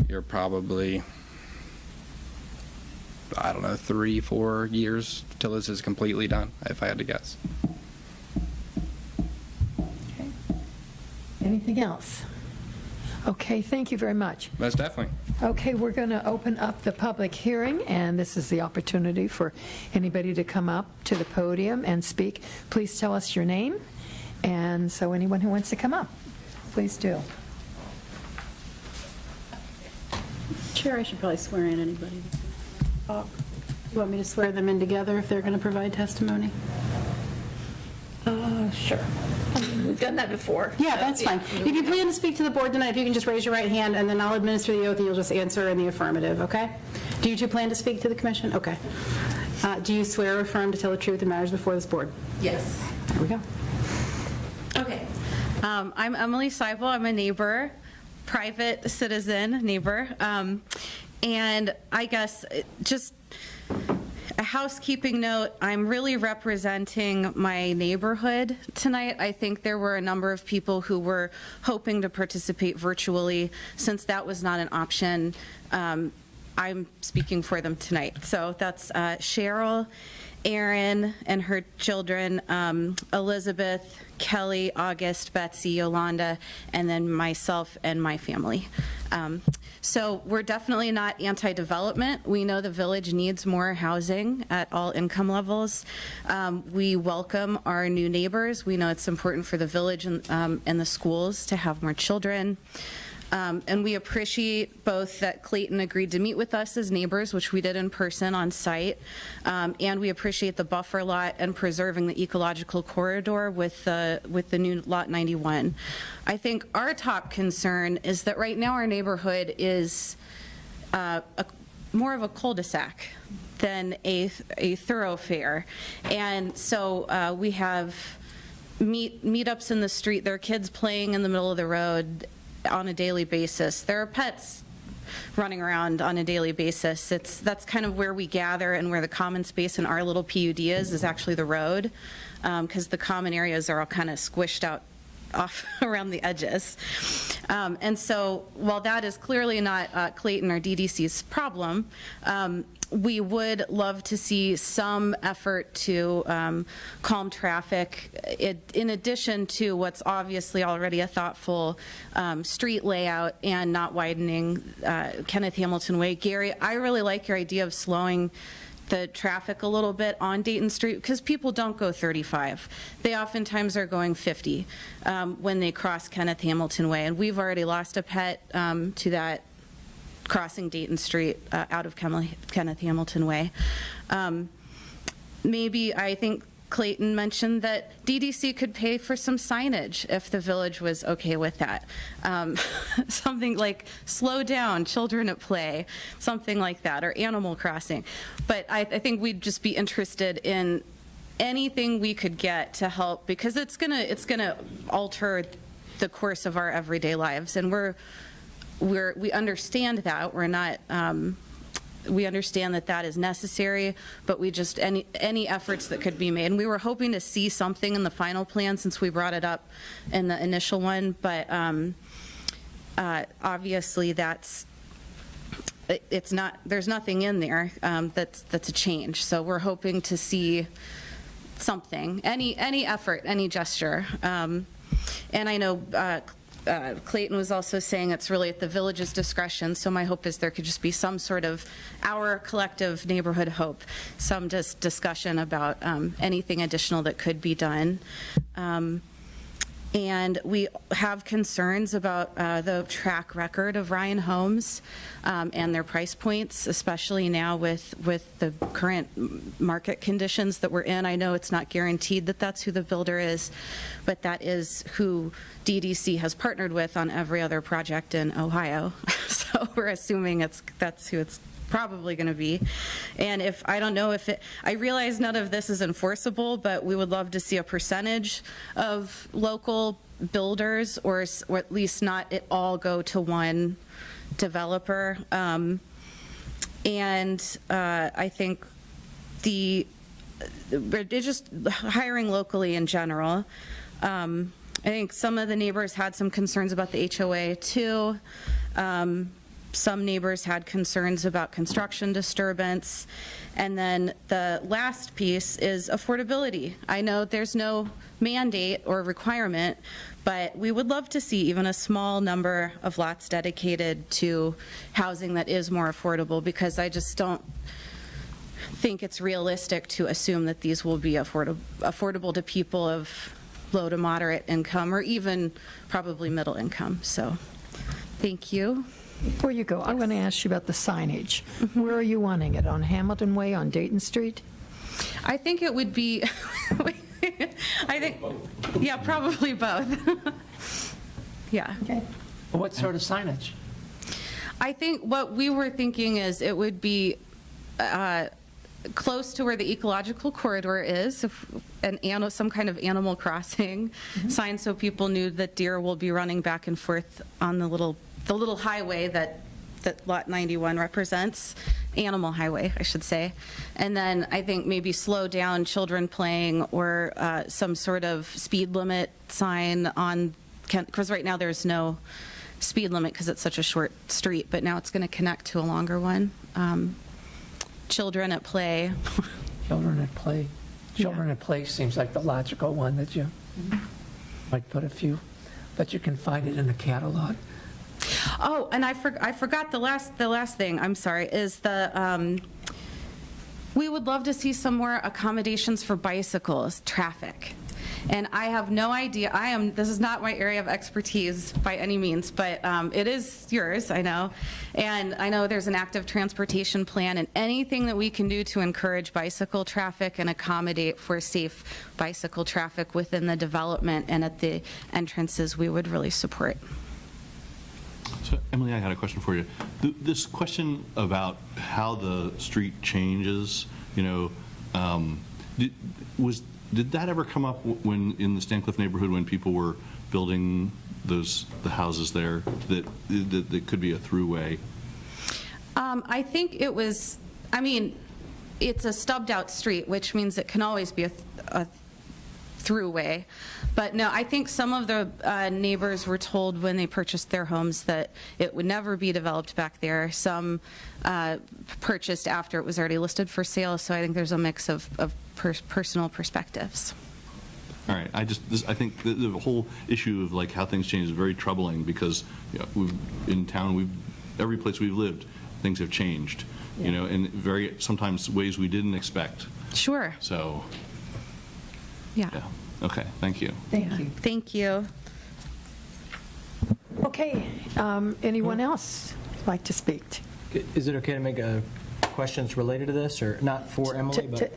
You're probably, 3-4 years till this is completely done, if I had to guess. Anything else? Okay, thank you very much. Most definitely. Okay, we're going to open up the public hearing, and this is the opportunity for anybody to come up to the podium and speak. Please tell us your name, and so anyone who wants to come up, please do. Chair, I should probably swear in anybody. You want me to swear them in together if they're going to provide testimony? Sure. I mean, we've done that before. Yeah, that's fine. If you plan to speak to the board tonight, if you can just raise your right hand, and then I'll administer the oath, and you'll just answer in the affirmative, okay? Do you two plan to speak to the commission? Okay. Do you swear or affirm to tell the truth in matters before this board? Yes. There we go. Okay. I'm Emily Seibel. I'm a neighbor, private citizen neighbor. And I guess just a housekeeping note, I'm really representing my neighborhood tonight. I think there were a number of people who were hoping to participate virtually. Since that was not an option, I'm speaking for them tonight. So that's Cheryl, Aaron, and her children, Elizabeth, Kelly, August, Betsy, Yolanda, and then myself and my family. So we're definitely not anti-development. We know the village needs more housing at all income levels. We welcome our new neighbors. We know it's important for the village and the schools to have more children. And we appreciate both that Clayton agreed to meet with us as neighbors, which we did in person on site, and we appreciate the buffer lot and preserving the ecological corridor with the new Lot 91. I think our top concern is that right now our neighborhood is more of a cul-de-sac than a thoroughfare, and so we have meetups in the street. There are kids playing in the middle of the road on a daily basis. There are pets running around on a daily basis. That's kind of where we gather, and where the common space in our little PUD is actually the road, because the common areas are all kind of squished out off around the edges. And so while that is clearly not Clayton or DDC's problem, we would love to see some effort to calm traffic, in addition to what's obviously already a thoughtful street layout and not widening Kenneth Hamilton Way. Gary, I really like your idea of slowing the traffic a little bit on Dayton Street, because people don't go 35. They oftentimes are going 50 when they cross Kenneth Hamilton Way, and we've already lost a pet to that crossing Dayton Street out of Kenneth Hamilton Way. Maybe, I think Clayton mentioned that DDC could pay for some signage if the village was okay with that. Something like slow down, children at play, something like that, or Animal Crossing. But I think we'd just be interested in anything we could get to help, because it's gonna alter the course of our everyday lives, and we understand that. We're not, we understand that that is necessary, but we just, any efforts that could be made. And we were hoping to see something in the final plan, since we brought it up in the initial one, but obviously it's not, there's nothing in there that's a change. So we're hoping to see something, any effort, any gesture. And I know Clayton was also saying it's really at the village's discretion, so my hope is there could just be some sort of our collective neighborhood hope, some just discussion about anything additional that could be done. And we have concerns about the track record of Ryan Homes and their price points, especially now with the current market conditions that we're in. I know it's not guaranteed that that's who the builder is, but that is who DDC has partnered with on every other project in Ohio. So we're assuming that's who it's probably going to be. And I don't know if I realize none of this is enforceable, but we would love to see a percentage of local builders, or at least not it all go to one developer. And I think just hiring locally in general. I think some of the neighbors had some concerns about the HOA too. some neighbors had concerns about construction disturbance. And then the last piece is affordability. I know there's no mandate or requirement, but we would love to see even a small number of lots dedicated to housing that is more affordable, because I just don't think it's realistic to assume that these will be affordable to people of low to moderate income, or even probably middle income. So, thank you. Before you go, I'm going to ask you about the signage. Where are you wanting it? On Hamilton Way, on Dayton Street? I think it would be, I think, yeah, probably both. Yeah. Okay. What sort of signage? I think what we were thinking is it would be close to where the ecological corridor is, some kind of animal crossing sign, so people knew that deer will be running back and forth on the little highway that Lot 91 represents, animal highway, I should say. And then I think maybe slow down children playing, or some sort of speed limit sign on, because right now there's no speed limit because it's such a short street, but now it's going to connect to a longer one. Children at play. Children at play. Children at play seems like the logical one that you might put a few, but you can find it in the catalog. Oh, and I forgot the last thing, I'm sorry, is we would love to see some more accommodations for bicycles, traffic. And I have no idea, this is not my area of expertise by any means, but it is yours, I know. And I know there's an active transportation plan, and anything that we can do to encourage bicycle traffic and accommodate for safe bicycle traffic within the development and at the entrances, we would really support. So, Emily, I had a question for you. This question about how the street changes, did that ever come up when in the Stancliffe neighborhood, when people were building the houses there, that could be a throughway? I think it was, it's a stubbed out street, which means it can always be a throughway. But no, I think some of the neighbors were told when they purchased their homes that it would never be developed back there. Some purchased after it was already listed for sale, so I think there's a mix of personal perspectives. All right, I think the whole issue of like how things change is very troubling, because in town, every place we've lived, things have changed, in very sometimes ways we didn't expect. Sure. So. Yeah. Okay, thank you. Thank you. Thank you. Okay, anyone else like to speak? Is it okay to make questions related to this, or not for Emily, but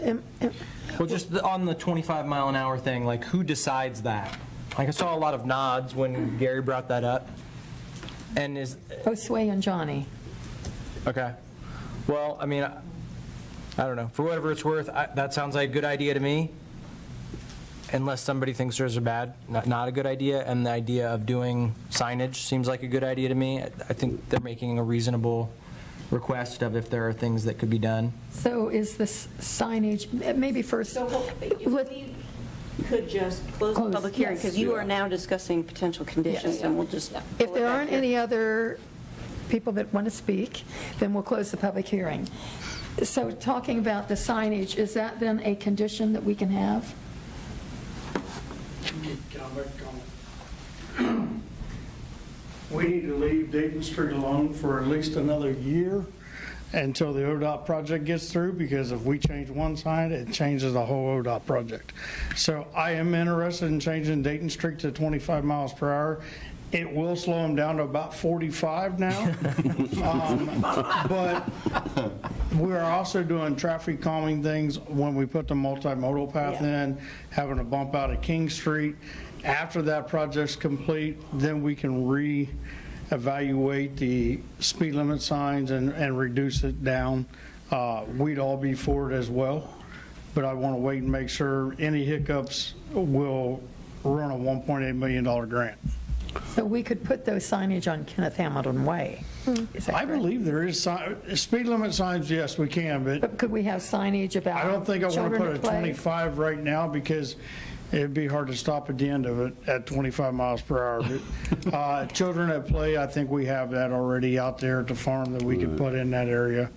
well, just on the 25-mile-an-hour thing, like who decides that? Like I saw a lot of nods when Gary brought that up, and Sway and Johnny. Okay. Well, I don't know. For whatever it's worth, that sounds like a good idea to me. Unless somebody thinks there's not a good idea, and the idea of doing signage seems like a good idea to me. I think they're making a reasonable request of if there are things that could be done. So is this signage, maybe first, We could just close the public hearing, because you are now discussing potential conditions, and we'll just. if there aren't any other people that want to speak, then we'll close the public hearing. So talking about the signage, is that then a condition that we can have? We need to leave Dayton Street alone for at least another year until the ODOT project gets through, because if we change one sign, it changes the whole ODOT project. So I am interested in changing Dayton Street to 25 miles per hour. It will slow them down to about 45 now. But we're also doing traffic calming things when we put the multimodal path in, having a bump out at King Street. After that project's complete, then we can reevaluate the speed limit signs and reduce it down. We'd all be for it as well, but I want to wait and make sure any hiccups will run a $1.8 million grant. So we could put those signage on Kenneth Hamilton Way. Is that I correct? believe there is speed limit signs, yes, we can, but But could we have signage about I don't think I want to children put a at play? 25 right now, because it'd be hard to stop at the end of it at 25 miles per hour. But children at play, I think we have that already out there at the farm that we could put in that area.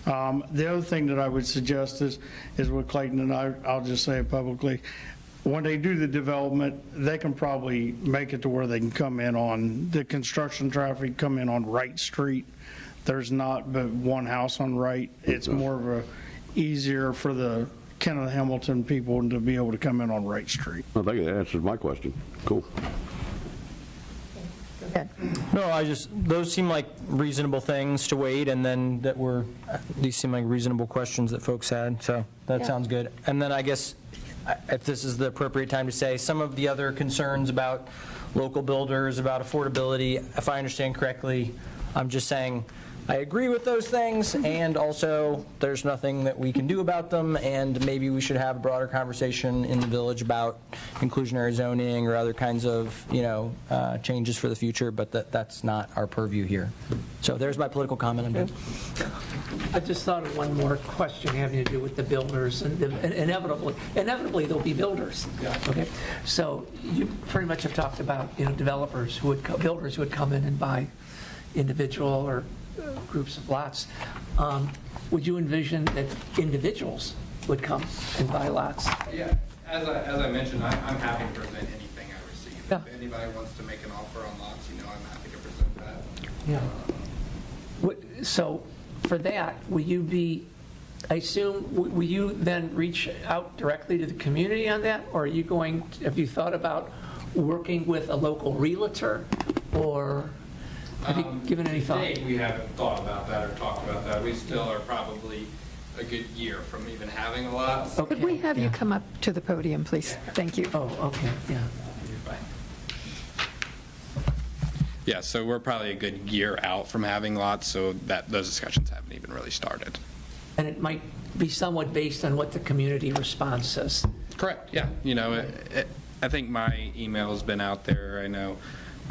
The other thing that I would suggest is with Clayton, and I'll just say it publicly, when they do the development, they can probably make it to where they can come in on the construction traffic, come in on Wright Street. There's not but one house on Wright. It's more of a easier for the Kenneth Hamilton people to be able to come in on Wright Street. I think that answers my question. Cool. Go ahead. No, those seem like reasonable things to wait, and then these seem like reasonable questions that folks had, so that sounds good. And then I guess, if this is the appropriate time to say, some of the other concerns about local builders, about affordability, if I understand correctly, I'm just saying, I agree with those things, and also there's nothing that we can do about them, and maybe we should have a broader conversation in the village about inclusionary zoning or other kinds of, changes for the future, but that's not our purview here. So there's my political comment. I'm done. I just thought of one more question having to do with the builders, and inevitably there'll be builders. Okay, so you pretty much have talked about developers builders who would come in and buy individual or groups of lots. Would you envision that individuals would come and buy lots? Yeah, as I mentioned, I'm happy to present anything I receive. Yeah. If anybody wants to make an offer on lots, I'm happy to present that. Yeah. So for that, will you then reach out directly to the community on that? Or have you thought about working with a local realtor, or have you given any thought? To date, we haven't thought about that or talked about that. We still are probably a good year from even having a lot. Could we have you come up to the podium, please? Thank you. Oh, okay, yeah. Yeah, so we're probably a good year out from having lots, so those discussions haven't even really started. And it might be somewhat based on what the community response says. Correct, yeah. I think my email has been out there. I know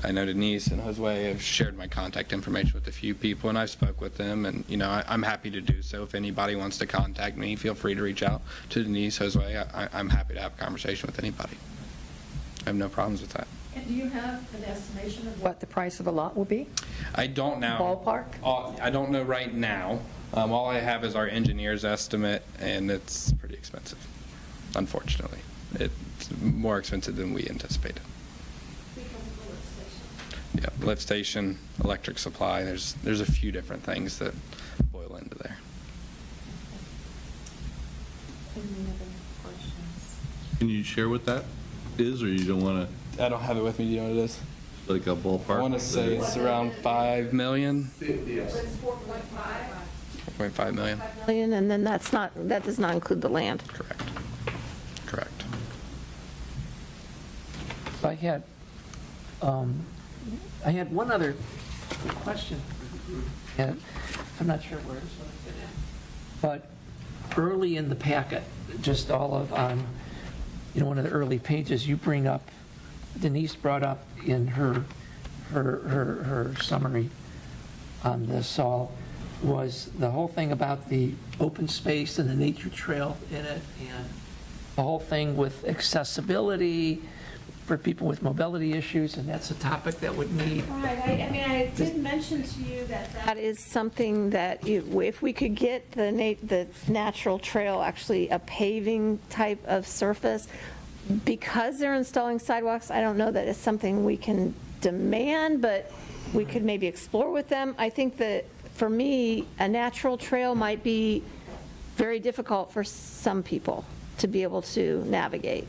Denise and Josue have shared my contact information with a few people, and I've spoke with them, and I'm happy to do so. If anybody wants to contact me, feel free to reach out to Denise, Josue. I'm happy to have a conversation with anybody. I have no problems with that. And do you have an estimation of what the price of a lot will be? I don't now. Ballpark? I don't know right now. All I have is our engineer's estimate, and it's pretty expensive, unfortunately. It's more expensive than we anticipated. Yeah, lift station, electric supply, there's a few different things that boil into there. Any other questions? Can you share what that is, or you don't want I don't have it with me. Do you know what it is? to, like a ballpark? I want to say it's around 5 million. It's 4.5. 4.5 million. And then that does not include the land. Correct. Correct. So I had one other question, and I'm not sure where it's going to fit in. But early in the packet, just all of one of the early pages, Denise brought up in her summary on this all, was the whole thing about the open space and the nature trail in it, and the whole thing with accessibility for people with mobility issues, and that's a topic that would need. Right, I did mention to you that is something that if we could get the natural trail, actually a paving type of surface, because they're installing sidewalks, I don't know that it's something we can demand, but we could maybe explore with them. I think that, for me, a natural trail might be very difficult for some people to be able to navigate.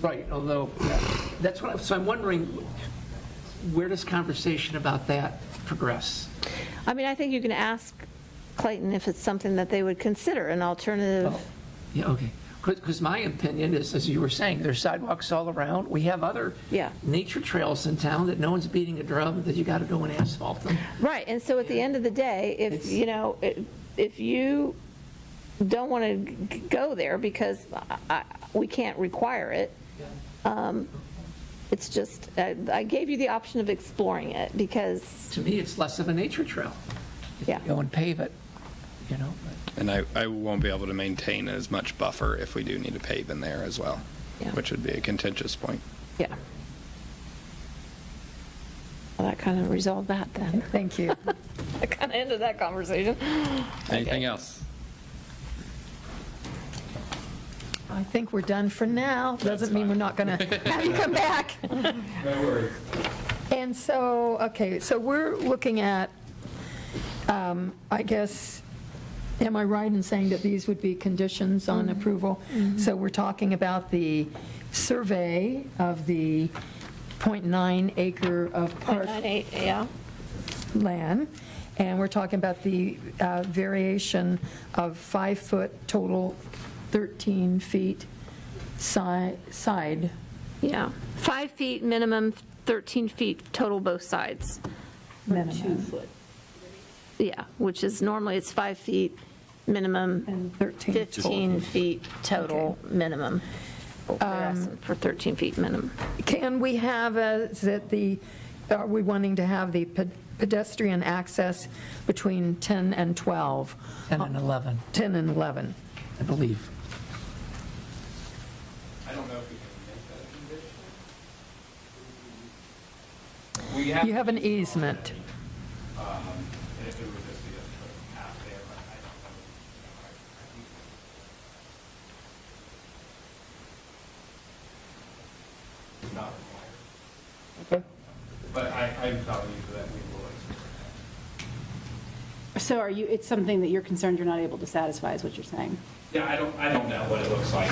Right, although, so I'm wondering, where does conversation about that progress? I think you can ask Clayton if it's something that they would consider, an alternative. Well, yeah, okay. Because my opinion is, as you were saying, there's sidewalks all around. We have other nature trails in town that no one's beating a drum that you got to go and asphalt them. Right, and so at the end of the day, if you don't want to go there because we can't require it, it's just, I gave you the option of exploring it because... To me, it's less of a nature trail. If you go and pave it, And I won't be able to maintain as much buffer if we do need to pave in there as well. which would be a contentious point. Yeah. Well, that kind of resolved that then. Thank you. That kind of ended that conversation. Anything else? I think we're done for now. Doesn't mean we're not going to have you come back. No worries. And so, okay, so we're looking at, I guess, am I right in saying that these would be conditions on approval? So we're talking about the survey of the .9 acre of park 9.8, yeah. land, and we're talking about the variation of 5-foot total, 13 feet side. Yeah, 5 feet minimum, 13 feet total both sides. Minimum. 2 foot. Yeah, which is normally it's 5 feet minimum, And 13 15 feet total minimum. We're asking for 13 feet minimum. Can we have, are we wanting to have the pedestrian access between 10 and 12? 10 and 11, 10 and 11. I believe. I don't know if we can make that a condition. You have an easement. And if it would just be a path there, but I don't know. It's not required. Okay. But I'm telling you that we will explore. So are you, it's something that you're concerned you're not able to satisfy, is what you're saying? Yeah, I don't know what it looks like.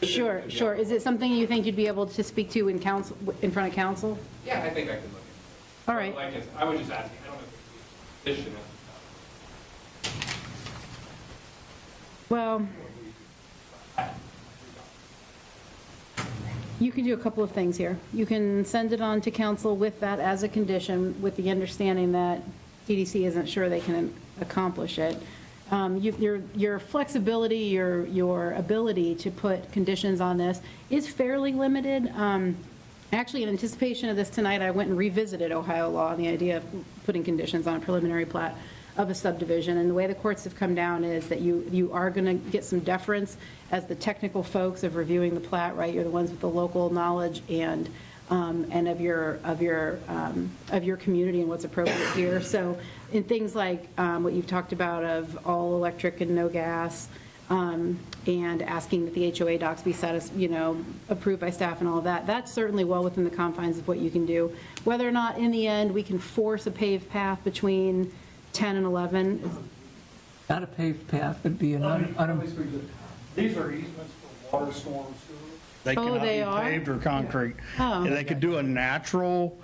Sure, sure. Is it something you think you'd be able to speak to in council, in front of council? Yeah, I think I can look into it. All right. Like, I was just asking, I don't know if it's conditional. Well, you can do a couple of things here. You can send it on to council with that as a condition, with the understanding that DDC isn't sure they can accomplish it. Your flexibility, your ability to put conditions on this is fairly limited. Actually, in anticipation of this tonight, I went and revisited Ohio law and the idea of putting conditions on a preliminary plat of a subdivision. And the way the courts have come down is that you are going to get some deference as the technical folks of reviewing the plat, right? You're the ones with the local knowledge and of your community and what's appropriate here. So in things like what you've talked about of all electric and no gas, and asking that the HOA docs be approved by staff and all of that, that's certainly well within the confines of what you can do. Whether or not in the end we can force a paved path between 10 and 11. Not a paved path, would be an These are easements for water, storm, sewer. They Oh, cannot they be are? paved or concrete. Oh. And they could do a natural,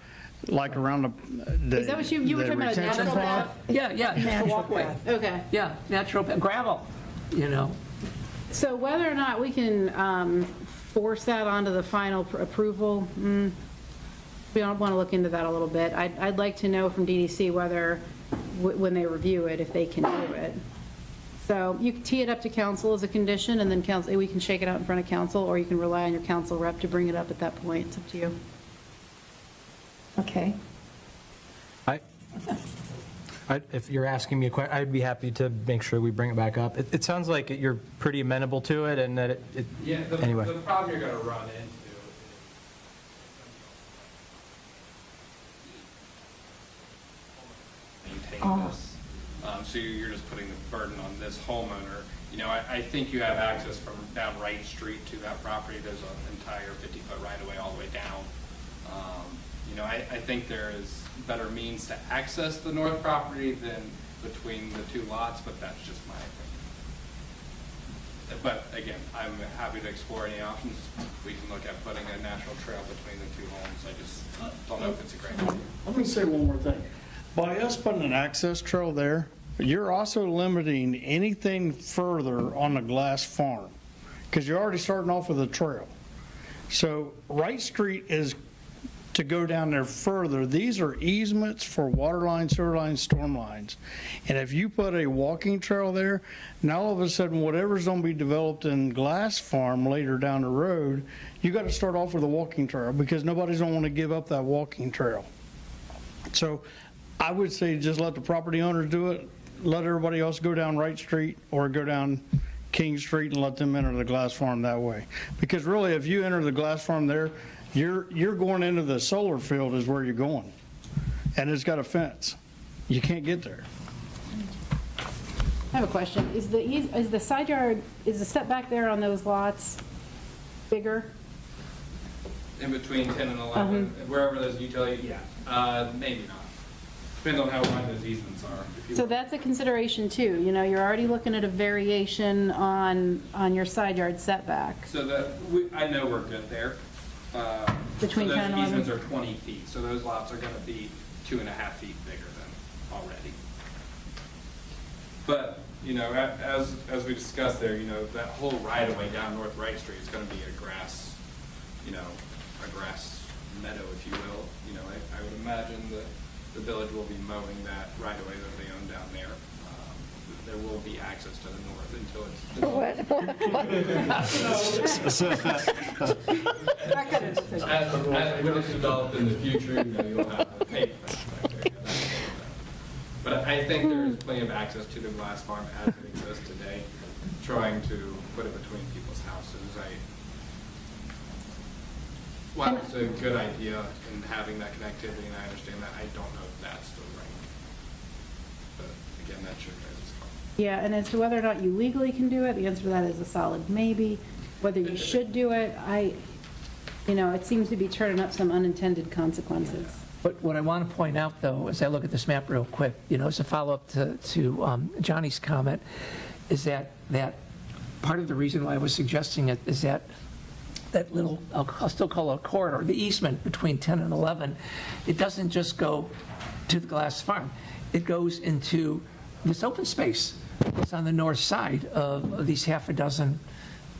like around the. Is that what you were the talking about, a retention natural pond. path? Yeah, just a walkway. Okay. Yeah, natural, gravel, you know. So whether or not we can force that onto the final approval, we don't want to look into that a little bit. I'd like to know from DDC whether, when they review it, if they can do it. So you can tee it up to council as a condition, and then council, we can shake it out in front of council, or you can rely on your council rep to bring it up at that point. It's up to you. Okay. If you're asking me a question, I'd be happy to make sure we bring it back up. It sounds like you're pretty amenable to it, and that Yeah, anyway. the problem you're going to run into is maintain this. So you're just putting the burden on this homeowner. You know, I think you have access from down Wright Street to that property. There's an entire 50-foot right-of-way all the way down. You know, I think there is better means to access the north property than between the two lots, but that's just my opinion. But again, I'm happy to explore any options. We can look at putting a natural trail between the two homes. I just don't know if it's a great idea. Let me say one more thing. By us putting an access trail there, you're also limiting anything further on the glass farm, because you're already starting off with a trail. So Wright Street is to go down there further. These are easements for water lines, sewer lines, storm lines. And if you put a walking trail there, now all of a sudden whatever's going to be developed in Glass Farm later down the road, you got to start off with a walking trail, because nobody's going to want to give up that walking trail. So I would say just let the property owners do it. Let everybody else go down Wright Street or go down King Street and let them enter the glass farm that way. Because really, if you enter the glass farm there, you're going into the solar field is where you're going. And it's got a fence. You can't get there. I have a question. Is the side yard, is the setback there on those lots bigger? In between 10 and 11, wherever those utility, maybe not. Depends on how wide those easements are. So that's a consideration too. You know, you're already looking at a variation on your side yard setback. So I know we're good there. Between so 10 and 11? Those easements are 20 feet, so those lots are going to be 2.5 feet bigger than already. But, you know, as we discussed there, you know, that whole right-of-way down North Wright Street is going to be a grass, you know, a grass meadow, if you will. You know, I would imagine the village will be mowing that right-of-way that they own down there. There will be access to the north until as it gets developed in the future, you know, you'll have to pay for that back there. But I think there is plenty of access to the glass farm as it exists today. Trying to put it between people's houses, while it's a good idea in having that connectivity, and I understand that, I don't know if that's the right. But again, that's your guys' call. Yeah, and as to whether or not you legally can do it, the answer to that is a solid maybe. Whether you should do it, it seems to be turning up some unintended consequences. But what I want to point out, though, as I look at this map real quick, you know, as a follow-up to Johnny's comment, is that part of the reason why I was suggesting it is that little, I'll still call it a corridor, the easement between 10 and 11, it doesn't just go to the glass farm. It goes into this open space that's on the north side of these half a dozen,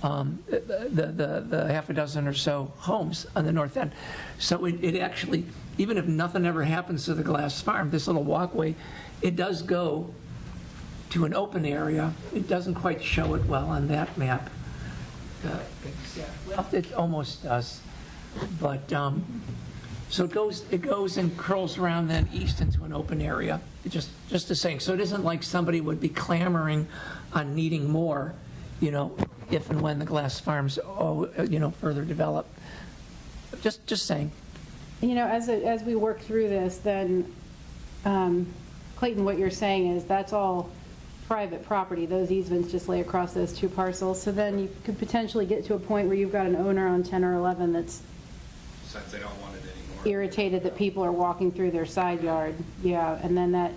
the half a dozen or so homes on the north end. So it actually, even if nothing ever happens to the glass farm, this little walkway, it does go to an open area. It doesn't quite show it well on that map. Well, it almost does, but so it goes and curls around then east into an open area. Just the same. So it isn't like somebody would be clamoring on needing more, you know, if and when the glass farms, further develop. Just saying. You know, as we work through this, then Clayton, what you're saying is that's all private property. Those easements just lay across those two parcels. So then you could potentially get to a point where you've got an owner on 10 or 11 that's Since they don't want it anymore. irritated that people are walking through their side yard. Yeah, and then that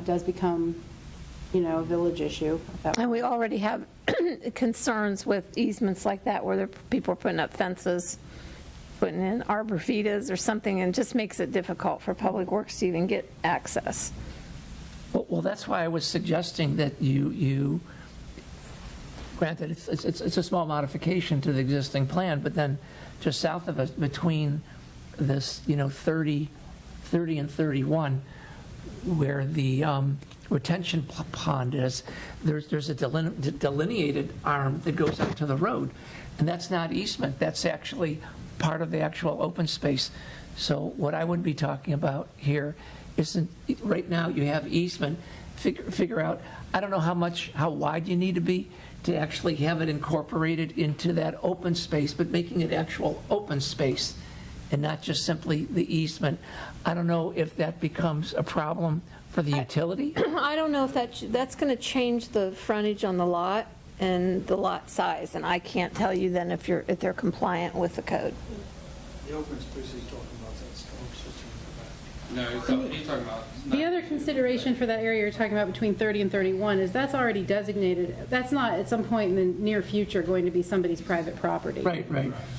does become, a village issue. And we already have concerns with easements like that where people are putting up fences, putting in arborvitaes or something, and just makes it difficult for Public Works to even get access. Well, that's why I was suggesting that you granted, it's a small modification to the existing plan, but then just south of us, between this, 30 and 31, where the retention pond is, there's a delineated arm that goes up to the road, and that's not easement. That's actually part of the actual open space. So what I would be talking about here isn't, right now you have easement, figure out, I don't know how wide you need to be to actually have it incorporated into that open space, but making it actual open space and not just simply the easement. I don't know if that becomes a problem for the utility. I don't know if that's going to change the frontage on the lot and the lot size, and I can't tell you then if they're compliant with the code. The open space he's talking about, that's storm system in the back. No, he's talking about. The other consideration for that area you're talking about between 30 and 31 is that's already designated. That's not at some point in the near future going to be somebody's private property. Right.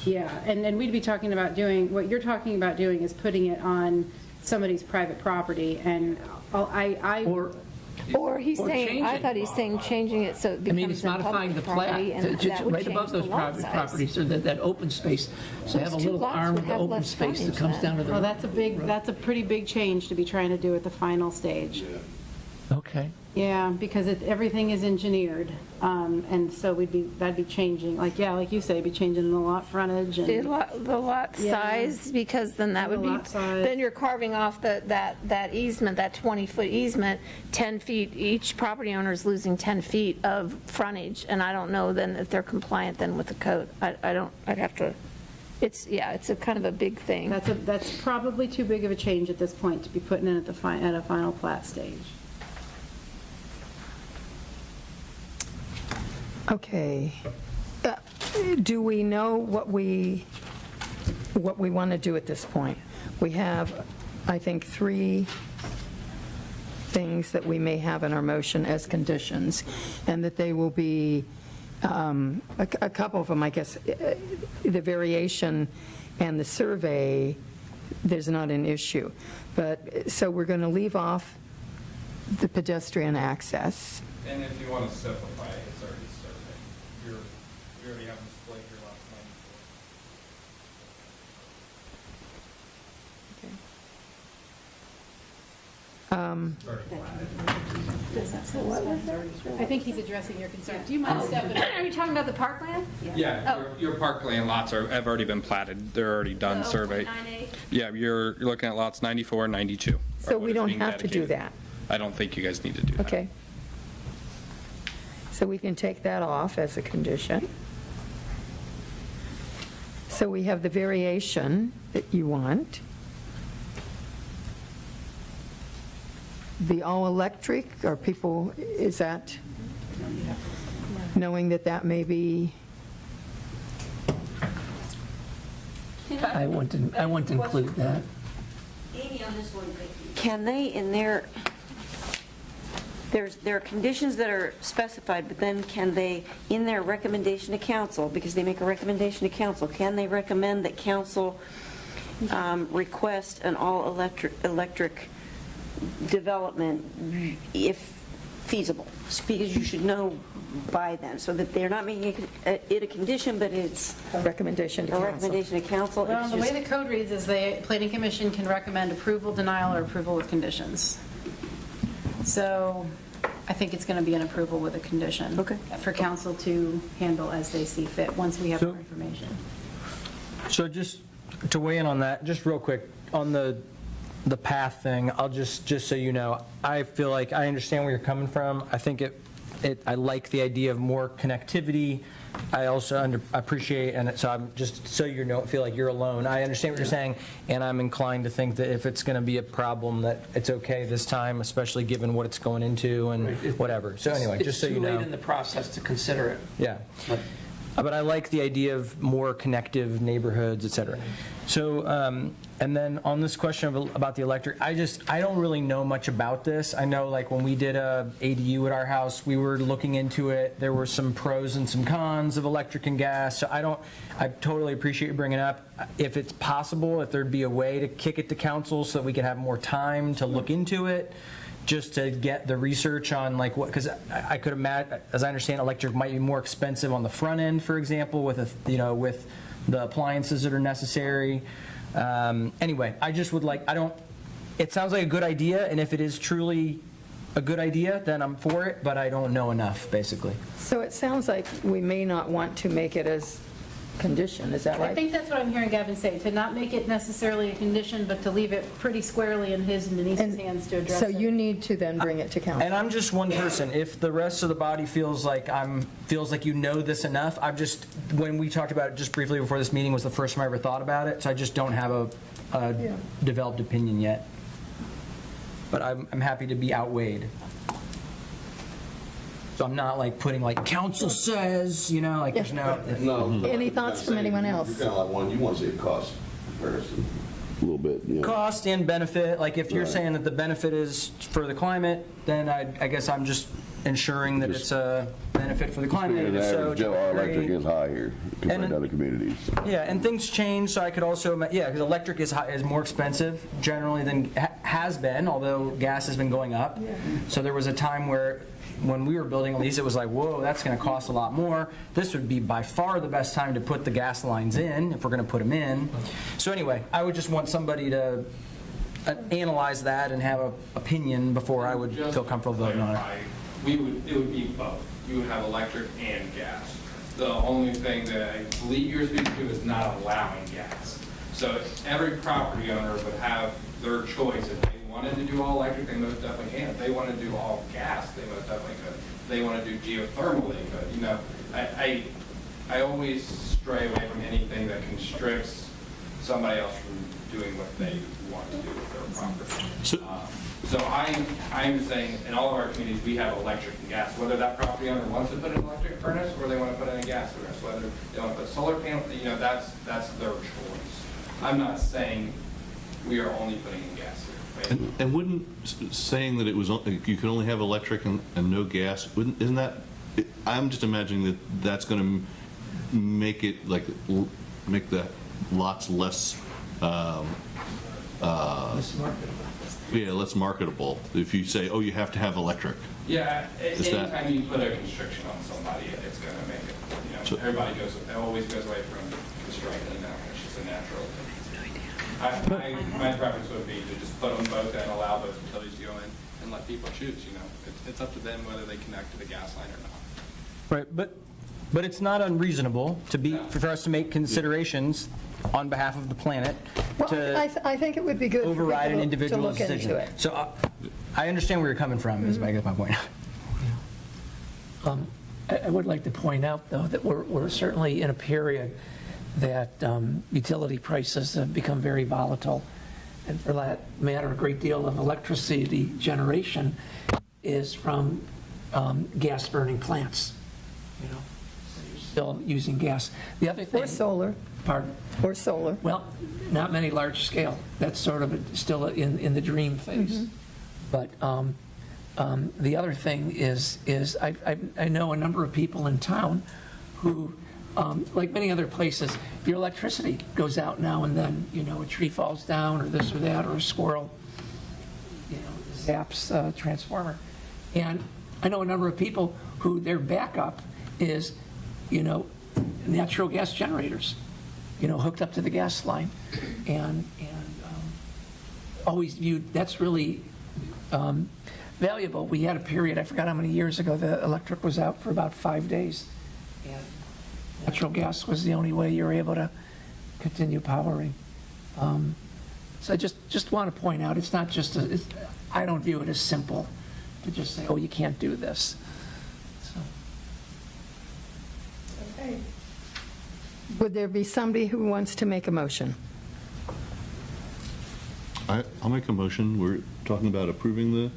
Yeah, and we'd be talking about doing, what you're talking about doing is putting it on somebody's private property, and Or he's Or saying, I changing. thought he's saying changing it so it I mean, becomes it's a modifying public the plat, property, and that would right change above the those lot private size. properties, so that open space, so have a Those two little lots arm would of the have open less space that frontage comes then. down to the Well, road. that's a pretty big change to be trying to do at the final stage. Okay. Yeah, because everything is engineered, and so that'd be changing, like you say, be changing the lot frontage and. The lot Yeah. size, because then that would The be, lot size. then you're carving off that easement, that 20-foot easement, 10 feet, each property owner is losing 10 feet of frontage, and I don't know then if they're compliant then with the code. I'd have to, it's a kind of a big thing. That's probably too big of a change at this point to be putting in at a final plat stage. Okay. Do we know what we want to do at this point? We have, I think, 3 things that we may have in our motion as conditions, and that they will be, a couple of them, I guess, the variation and the survey, there's not an issue. But, so we're going to leave off the pedestrian access. And if you want to simplify it, it's already surveyed. You already have displayed your last 94. I think he's addressing your concern. Do you mind stepping up? Are you talking about the parkland? Yeah, your parkland lots have already been platted. They're already done surveyed. Yeah, you're looking at lots 94 and 92. So we don't have to do that? I don't think you guys need to do that. Okay. So we can take that off as a condition. So we have the variation that you want. The all-electric, are people, is that, knowing that that may be, I want to include that. Amy, on this one, can they, in there are conditions that are specified, but then can they, in their recommendation to council, because they make a recommendation to council, can they recommend that council request an all-electric development if feasible? Because you should know by then, so that they're not making it a condition, but it's a recommendation to a council. recommendation to council. Well, It's the way just- the code reads is the planning commission can recommend approval, denial, or approval with conditions. So I think it's going to be an approval with a condition. Okay. For council to handle as they see fit, once we have So- more information. So just to weigh in on that, just real quick, on the path thing, I'll just so you know, I feel like I understand where you're coming from. I think I like the idea of more connectivity. I also appreciate, and so I'm just so you know, feel like you're alone. I understand what you're saying, and I'm inclined to think that if it's going to be a problem, that it's okay this time, especially given what it's going into and whatever. So anyway, just so you know. It's too late in the process to consider it. Yeah. But I like the idea of more connective neighborhoods, et cetera. So, and then on this question about the electric, I don't really know much about this. I know, like, when we did a ADU at our house, we were looking into it. There were some pros and some cons of electric and gas. So I totally appreciate you bringing it up. If it's possible, if there'd be a way to kick it to council so that we could have more time to look into it, just to get the research on, like, what, because I could imagine, as I understand, electric might be more expensive on the front end, for example, with with the appliances that are necessary. Anyway, I just would like, it sounds like a good idea, and if it is truly a good idea, then I'm for it, but I don't know enough, basically. So it sounds like we may not want to make it as condition, is that I right? think that's what I'm hearing Gavin say, to not make it necessarily a condition, but to leave it pretty squarely in his and Denise's hands to address So it. you need to then bring it to council. And I'm just one person. If the rest of the body feels like you know this enough, when we talked about it just briefly before this meeting was the first time I ever thought about it, so I just don't have a developed opinion yet. But I'm happy to be outweighed. So I'm not like putting like council says, like there's no. Any thoughts from anyone else? You're kind of like one, you want to see a cost comparison a little bit. Cost and benefit, like if you're saying that the benefit is for the climate, then I guess I'm just ensuring that it's a benefit for the climate. The average Joe electric is high here compared to other communities. Yeah, and things change, so I could also, because electric is more expensive generally than has been, although gas has been going up. So there was a time where when we were building at least, it was like, whoa, that's going to cost a lot more. This would be by far the best time to put the gas lines in, if we're going to put them in. So anyway, I would just want somebody to analyze that and have an opinion before I would feel comfortable voting on it. It would be both. You would have electric and gas. The only thing that I believe you're speaking to is not allowing gas. So every property owner would have their choice. If they wanted to do all electric, they most definitely can. If they want to do all gas, they most definitely could. If they want to do geothermal, they could. You know, I always stray away from anything that constricts somebody else from doing what they want to do with their property. So I'm saying in all of our communities, we have electric and gas, whether that property owner wants to put an electric furnace or they want to put in a gas furnace, whether they want to put solar panel, you know, that's their choice. I'm not saying we are only putting in gas here. And wouldn't saying that it was, you can only have electric and no gas, isn't that, I'm just imagining that that's going to make it like, make the lots less, less marketable. If you say, oh, you have to have electric. Yeah, anytime you put a constriction on somebody, it's going to make it, you know, everybody always goes away from constricting, you know, it's just a natural thing. My preference would be to just put them both and allow both utilities to go in and let people choose, you know. It's up to them whether they connect to the gas line or not. Right, but it's not unreasonable for us to make considerations on behalf of the planet to I think it would be good for override an people individual's to look into decision. it. So I understand where you're coming from, is I guess my point. I would like to point out, though, that we're certainly in a period that utility prices have become very volatile. And for that matter, a great deal of electricity generation is from gas-burning plants, you know, so you're still using gas. The other thing... Or solar. Pardon? Or solar. Well, not many large scale. That's sort of still in the dream phase. But the other thing is I know a number of people in town who, like many other places, your electricity goes out now and then. You know, a tree falls down or this or that, or a squirrel, you know, zaps a transformer. And I know a number of people who their backup is, you know, natural gas generators, you know, hooked up to the gas line, and always viewed that's really valuable. We had a period, I forgot how many years ago, the electric was out for about 5 days, and natural gas was the only way you were able to continue powering. So I just want to point out, it's not just I don't view it as simple to just say, oh, you can't do this. So. Okay. Would there be somebody who wants to make a motion? I'll make a motion. We're talking about approving the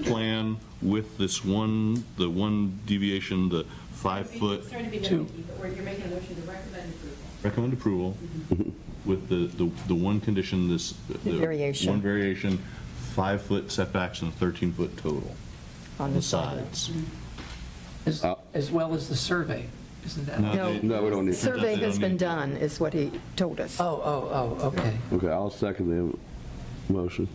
plan with this the one deviation, the 5 foot. Sorry to be nitpicky, but you're making a motion to recommend approval. Recommend approval with the one condition, variation. One variation, 5 foot setbacks and a 13-foot total On the sides. As well as the survey, isn't that? No, we don't need to. Survey has been done, is what he told us. Oh, okay. Okay, I'll second the motion.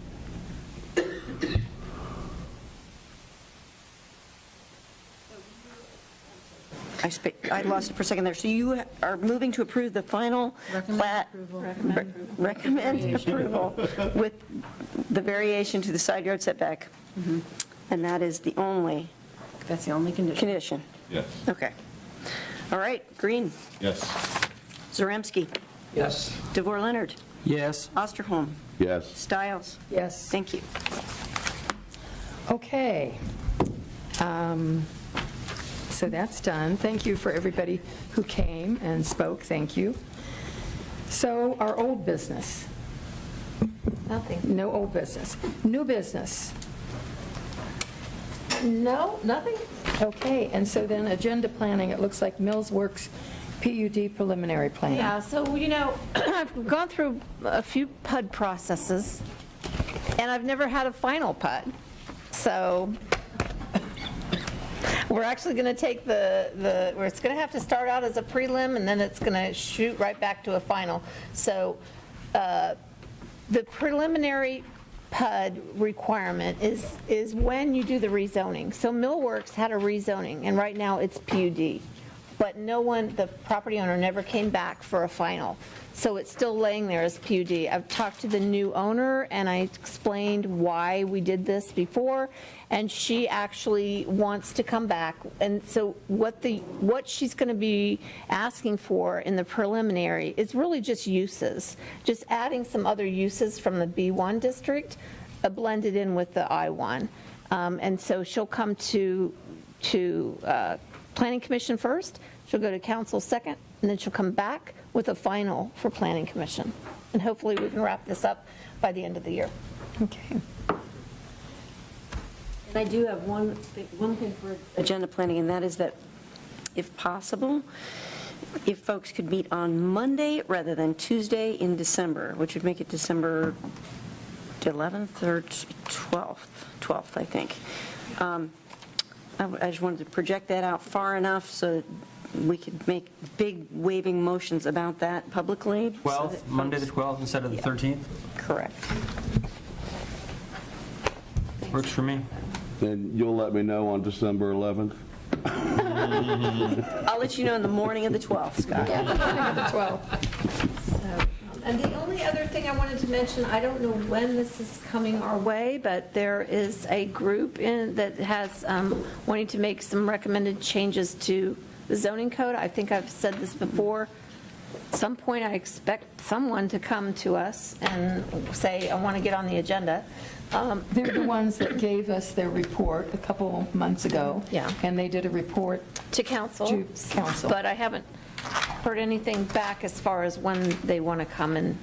I lost it for a second there. So you are moving to approve the final plat? Recommend approval with the variation to the side yard setback. And that is the only? That's the only condition. Yes. Okay. All right, Greene. Yes. Zaremski. Yes. DeVore Leonard. Yes. Osterholm. Yes. Stiles. Yes. Thank you. Okay. So that's done. Thank you for everybody who came and spoke. Thank you. So our old business. Nothing. No old business. New business. No, nothing? Okay, and so then agenda planning, it looks like Mills Works PUD preliminary plan. Yeah, so, you know, I've gone through a few PUD processes, and I've never had a final PUD. So we're actually going to take where it's going to have to start out as a prelim, and then it's going to shoot right back to a final. So the preliminary PUD requirement is when you do the rezoning. So Millworks had a rezoning, and right now it's PUD. but no one, the property owner never came back for a final. So it's still laying there as PUD. I've talked to the new owner, and I explained why we did this before, and she actually wants to come back. And so what she's going to be asking for in the preliminary is really just uses, just adding some other uses from the B1 district, blended in with the I1. And so she'll come to Planning Commission first, she'll go to Council second, and then she'll come back with a final for Planning Commission. And hopefully we can wrap this up by the end of the year. Okay. And I do have one thing for agenda planning, and that is that, if possible, if folks could meet on Monday rather than Tuesday in December, which would make it December 11th or 12th, I think. I just wanted to project that out far enough so that we could make big waving motions about that publicly. 12th, Monday the 12th instead of the 13th? Correct. Works for me. Then you'll let me know on December 11th? I'll let you know in the morning of the 12th, Scott. Yeah, the morning of the 12th. And the only other thing I wanted to mention, I don't know when this is coming our way, but there is a group that has wanting to make some recommended changes to the zoning code. I think I've said this before. At some point, I expect someone to come to us and say, I want to get on the agenda. They're the ones that gave us their report a couple months ago. Yeah. And they did a report To council. to council. But I haven't heard anything back as far as when they want to come. And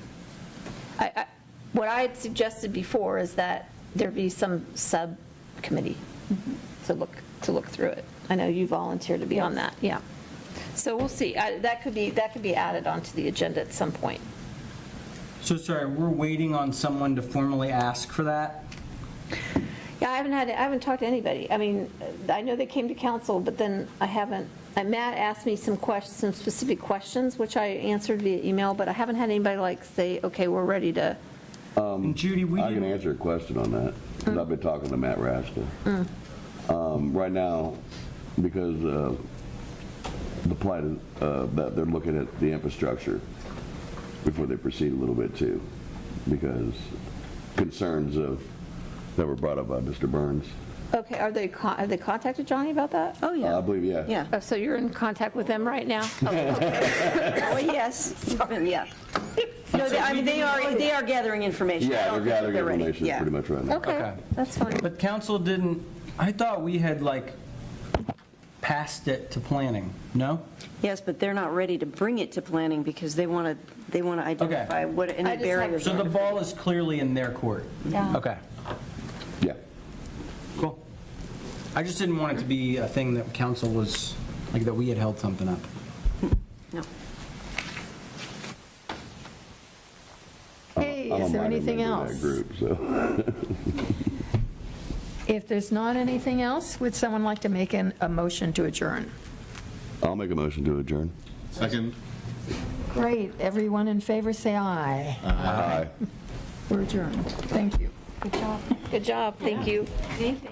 what I had suggested before is that there be some subcommittee to look through it. I know you volunteered to be on that, yeah. So we'll see. That could be added onto the agenda at some point. So sorry, we're waiting on someone to formally ask for that? Yeah, I haven't talked to anybody. I mean, I know they came to council, but then Matt asked me some specific questions, which I answered via email, but I haven't had anybody say, okay, we're ready to. Judy, I can answer a question on that, because I've been talking to Matt Raska. Right now, because the Plat, that they're looking at the infrastructure before they proceed a little bit too, because concerns that were brought up by Mr. Burns. Okay, have they contacted Johnny about that? Oh, yeah. I believe, yeah. Yeah. Oh, so you're in contact with them right now? Oh, okay. Oh, yes. Yeah. No, they are gathering information. I Yeah, don't they're think gathering ready. information Yeah. pretty much right now. Okay, that's fine. But council didn't, I thought we had passed it to planning, no? Yes, but they're not ready to bring it to planning because they want to identify what any barriers So are. the ball is clearly in their court? Yeah. Okay, Yeah. cool. I just didn't want it to be a thing that council was, that we had held something up. No. Hey, I'm a is there minor anything member of else? that group, so. If there's not anything else, would someone like to make a motion to adjourn? I'll make a motion to adjourn. Second. Great, everyone in favor, say aye. Aye. We're adjourned. Thank you. Good job, thank you. Thank you.